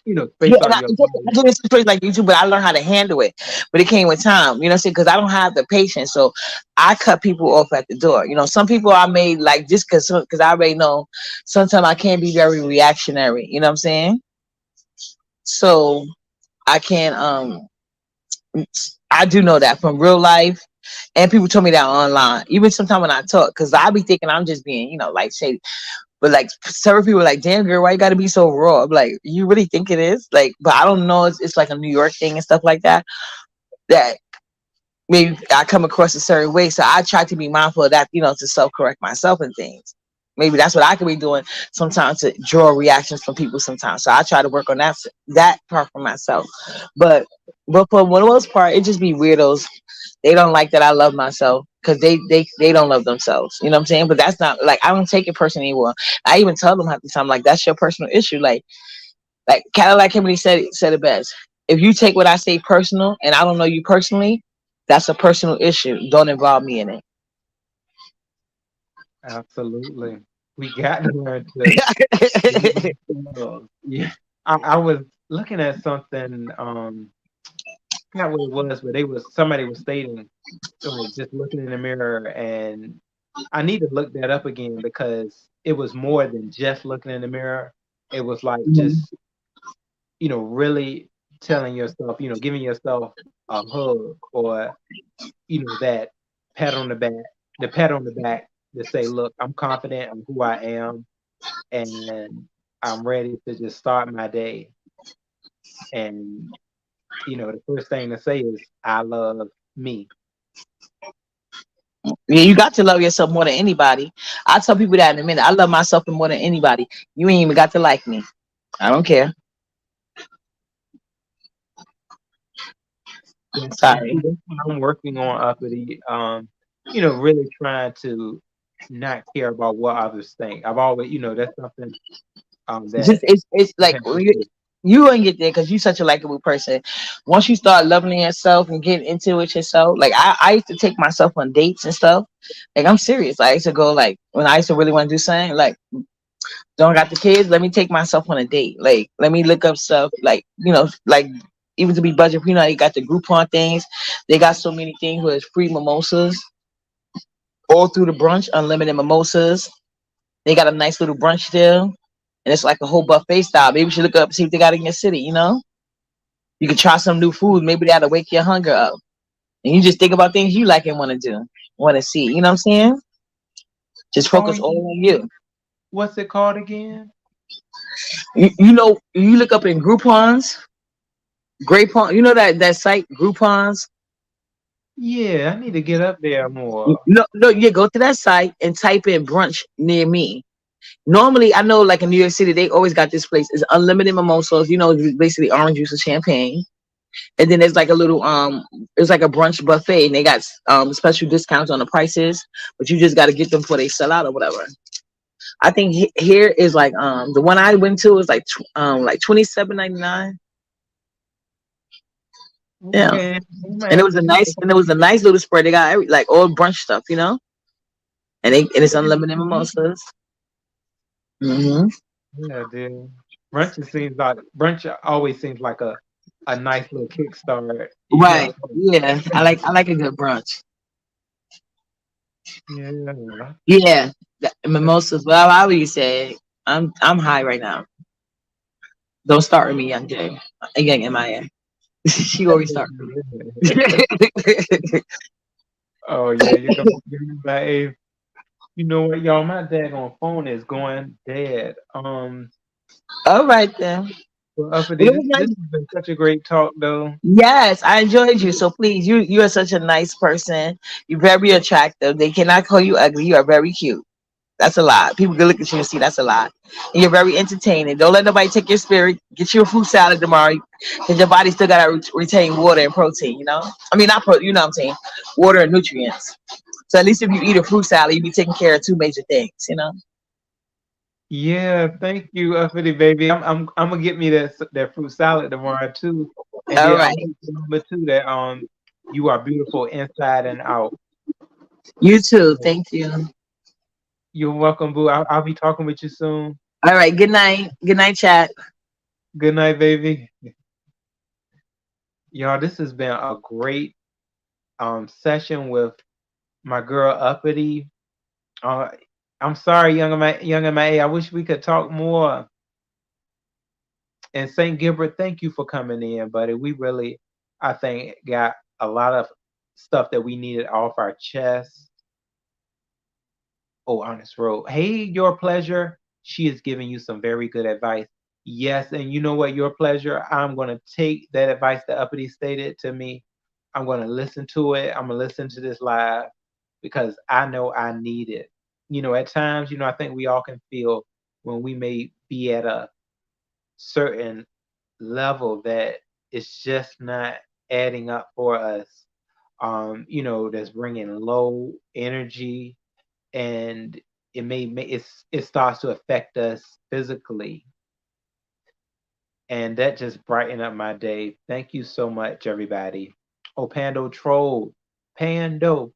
Yeah, space and out your I life. do this situation like YouTube, but I learned how to handle it. But it came with time, you know what I'm saying? Because I don't have the patience. So I cut people off at the door. Some people I made like just because I already know sometimes I can't be very reactionary. You know what I'm saying? So I can I do know that from real life, and people told me that online. Even sometimes when I talk, because I be thinking I'm just being, like shady. But like several people are like, damn girl, why you gotta be so raw? I'm like, you really think it is? Like, but I don't know. It's like a New York thing and stuff like that. That maybe I come across a certain way, so I try to be mindful of that. To self correct myself and things. Maybe that's what I could be doing sometimes to draw reactions from people sometimes. So I try to work on that part for myself. But but for the most part, it just be weirdos. They don't like that I love myself because they don't love themselves. You know what I'm saying? But that's not like I don't take it personally anymore. I even tell them half the time like that's your personal issue. Like Cadillac Kimberly said it best. If you take what I say personal and I don't know you personally, that's a personal issue. Don't involve me in it. Absolutely. We got to learn to love ourselves. Yeah. I was looking at something, I forgot what it was, but somebody was stating like just looking in the mirror, and I need to look that up again because it was more than just looking in the mirror. It was like Mhm. just, really telling yourself, giving yourself a hug, or, that pat on the back, the pat on the back to say, look, I'm confident in who I am, and I'm ready to just start my day. And, the first thing to say is, I love me. Yeah, you got to love yourself more than anybody. I'll tell people that in a minute. I love myself more than anybody. You ain't even got to like me. I don't care. And Sorry. see, that's what I'm working on, uppity. Really trying to not care about what others think. I've always, that's something that Just it's I've like had to do. You gonna get there because you're such a likable person. Once you start loving yourself and getting into it yourself, like I used to take myself on dates and stuff. Like I'm serious. I used to go like when I used to really want to do something, like don't got the kids, let me take myself on a date. Like let me look up stuff like, like even to be budget, you got the Groupon things. They got so many things where it's free mimosas all through the brunch, unlimited mimosas. They got a nice little brunch deal. And it's like a whole buffet style. Maybe you should look up and see what they got in your city, You can try some new food. Maybe that'll wake your hunger up. And you just think about things you like and want to do, want to see. You know what I'm saying? Just Oh, focus all on you. what's it called again? You look up in Groupons, Groupon. You know that site Groupons. Yeah, I need to get up there more. No, you go to that site and type in brunch near me. Normally, I know like in New York City, they always got this place. It's unlimited mimosas. Basically orange juice and champagne. And then there's like a little it's like a brunch buffet, and they got special discounts on the prices, but you just got to get them before they sell out or whatever. I think here is like the one I went to is like 27.99. Yeah, Okay, we might and it have was to a do nice that. and it was a nice little spread. They got like all brunch stuff, and it's unlimited mimosas. Hmm. Yeah, dude. Brunch always seems like a nice little kickstart, Right. Yeah, I like a good brunch. Yeah. Yeah, mimosas. Well, I would say I'm high right now. Don't start with me, young Jay. Young MIA. She always start with me. Oh yeah, you can like, hey, you know what, y'all? My daggone phone is going dead. All right then. Well, Uppity, Well, it this was this nice. has been such a great talk, though. Yes, I enjoyed you. So please, you are such a nice person. You're very attractive. They cannot call you ugly. You are very cute. That's a lot. People can look at you and see that's a lot. And you're very entertaining. Don't let nobody take your spirit. Get you a fruit salad tomorrow because your body still got to retain water and protein. I mean, not protein, what I'm saying, water and nutrients. So at least if you eat a fruit salad, you be taking care of two major things. Yeah, thank you, Uppity baby. I'm gonna get me that fruit salad tomorrow too, and All then right. always remember too that you are beautiful inside and out. You too. Thank you. You're welcome, boo. I'll be talking with you soon. All right. Good night. Good night, chat. Good night, baby. Y'all, this has been a great session with my girl Uppity. Uh, I'm sorry, young MA. I wish we could talk more. And St. Gilbert, thank you for coming in, buddy. We really, I think, got a lot of stuff that we needed off our chest. Oh, Honest Road. Hey, Your Pleasure. She is giving you some very good advice. Yes, and you know what, Your Pleasure? I'm going to take that advice that Uppity stated to me. I'm going to listen to it. I'm going to listen to this live because I know I need it. At times, I think we all can feel when we may be at a certain level that it's just not adding up for us. That's bringing low energy, and it starts to affect us physically, and that just brightened up my day. Thank you so much, everybody. Oh, Pando Troll, Pando.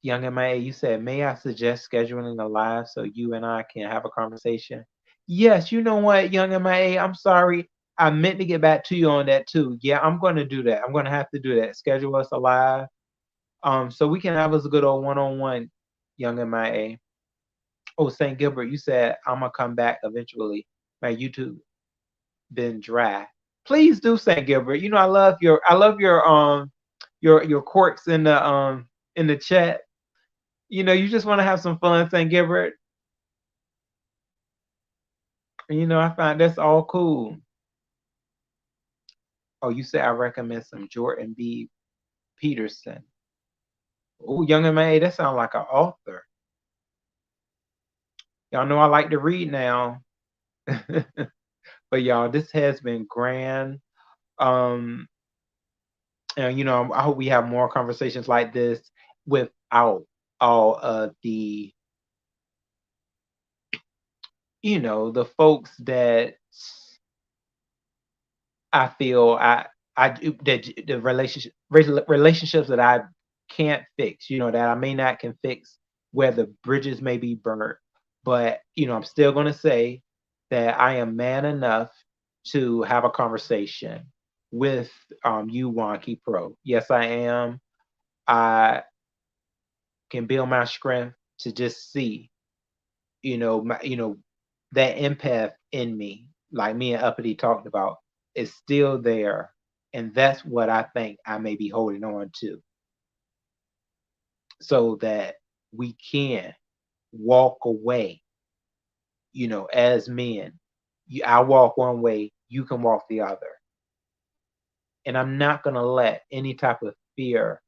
Young MIA, you said, may I suggest scheduling a live so you and I can have a conversation? Yes, you know what, Young MIA, I'm sorry. I meant to get back to you on that too. Yeah, I'm going to do that. I'm going to have to do that. Schedule us a live, so we can have us a good old one-on-one, Young MIA. Oh, St. Gilbert, you said I'm gonna come back eventually. My YouTube been dry. Please do, St. Gilbert. I love your quirks in the chat. You just want to have some fun, St. Gilbert. And I find that's all cool. Oh, you said I recommend some Jordan B. Peterson. Oh, Young MA, that sounds like an author. Y'all know I like to read now. But y'all, this has been grand. Um, and I hope we have more conversations like this without all of the the folks that I feel that the relationships that I can't fix, that I may not can fix, where the bridges may be burnt, but I'm still gonna say that I am man enough to have a conversation with you, Wonky Pro. Yes, I am. I can build my strength to just see, that empath in me, like me and Uppity talked about, is still there. And that's what I think I may be holding on to, so that we can walk away, as men. I walk one way, you can walk the other. And I'm not going to let any type of fear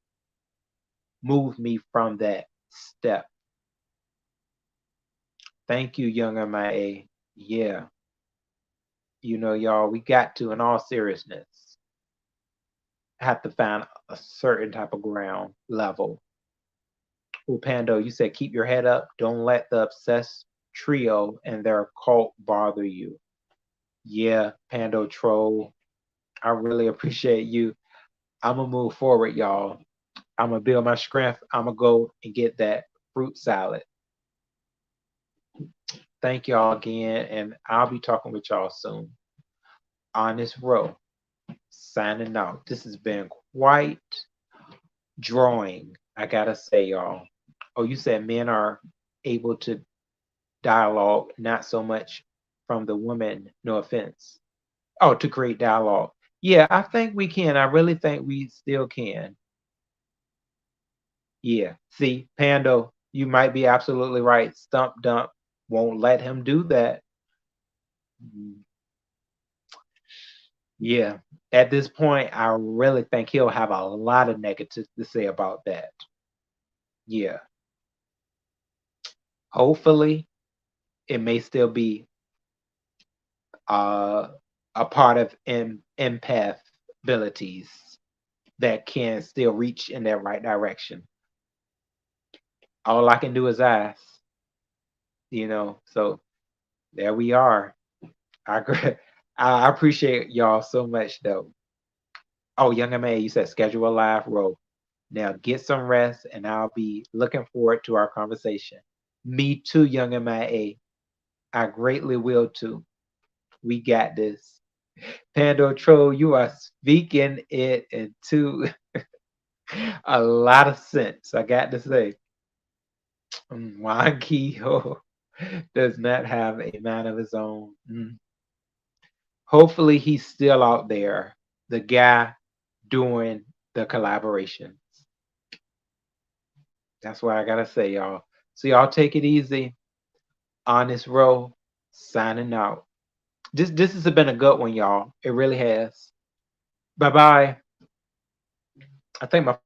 move me from that step. Thank you, young MIA. Yeah. Y'all, we got to, in all seriousness, have to find a certain type of ground level. Well, Pando, you said keep your head up. Don't let the obsessed trio and their cult bother you. Yeah, Pando Troll, I really appreciate you. I'm going to move forward, y'all. I'm going to build my strength. I'm going to go and get that fruit salad. Thank y'all again, and I'll be talking with y'all soon. Honest Row, signing out. This has been quite drawing, I gotta say, y'all. Oh, you said men are able to dialogue, not so much from the women, no offense. Oh, to create dialogue. Yeah, I think we can. I really think we still can. Yeah. See, Pando, you might be absolutely right. Stump Dump won't let him do that. Yeah. At this point, I really think he'll have a lot of negatives to say about that. Yeah. Hopefully, it may still be a part of empath abilities that can still reach in that right direction. All I can do is ask, So there we are. I agree. I appreciate y'all so much, though. Oh, Young MA, you said schedule a live row. Now get some rest, and I'll be looking forward to our conversation. Me too, Young MIA. I greatly will too. We got this. Pando Troll, you are speaking it into a lot of sense, I got to say. Wonky does not have a mind of his own. Hopefully, he's still out there, the guy doing the collaborations. That's what I gotta say, y'all. So y'all take it easy. Honest Row, signing out. This has been a good one, y'all. It really has. Bye bye. I think my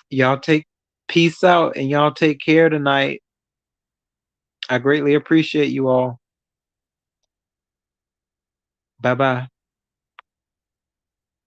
Y'all take peace out and y'all take care tonight. I greatly appreciate you all. Bye bye.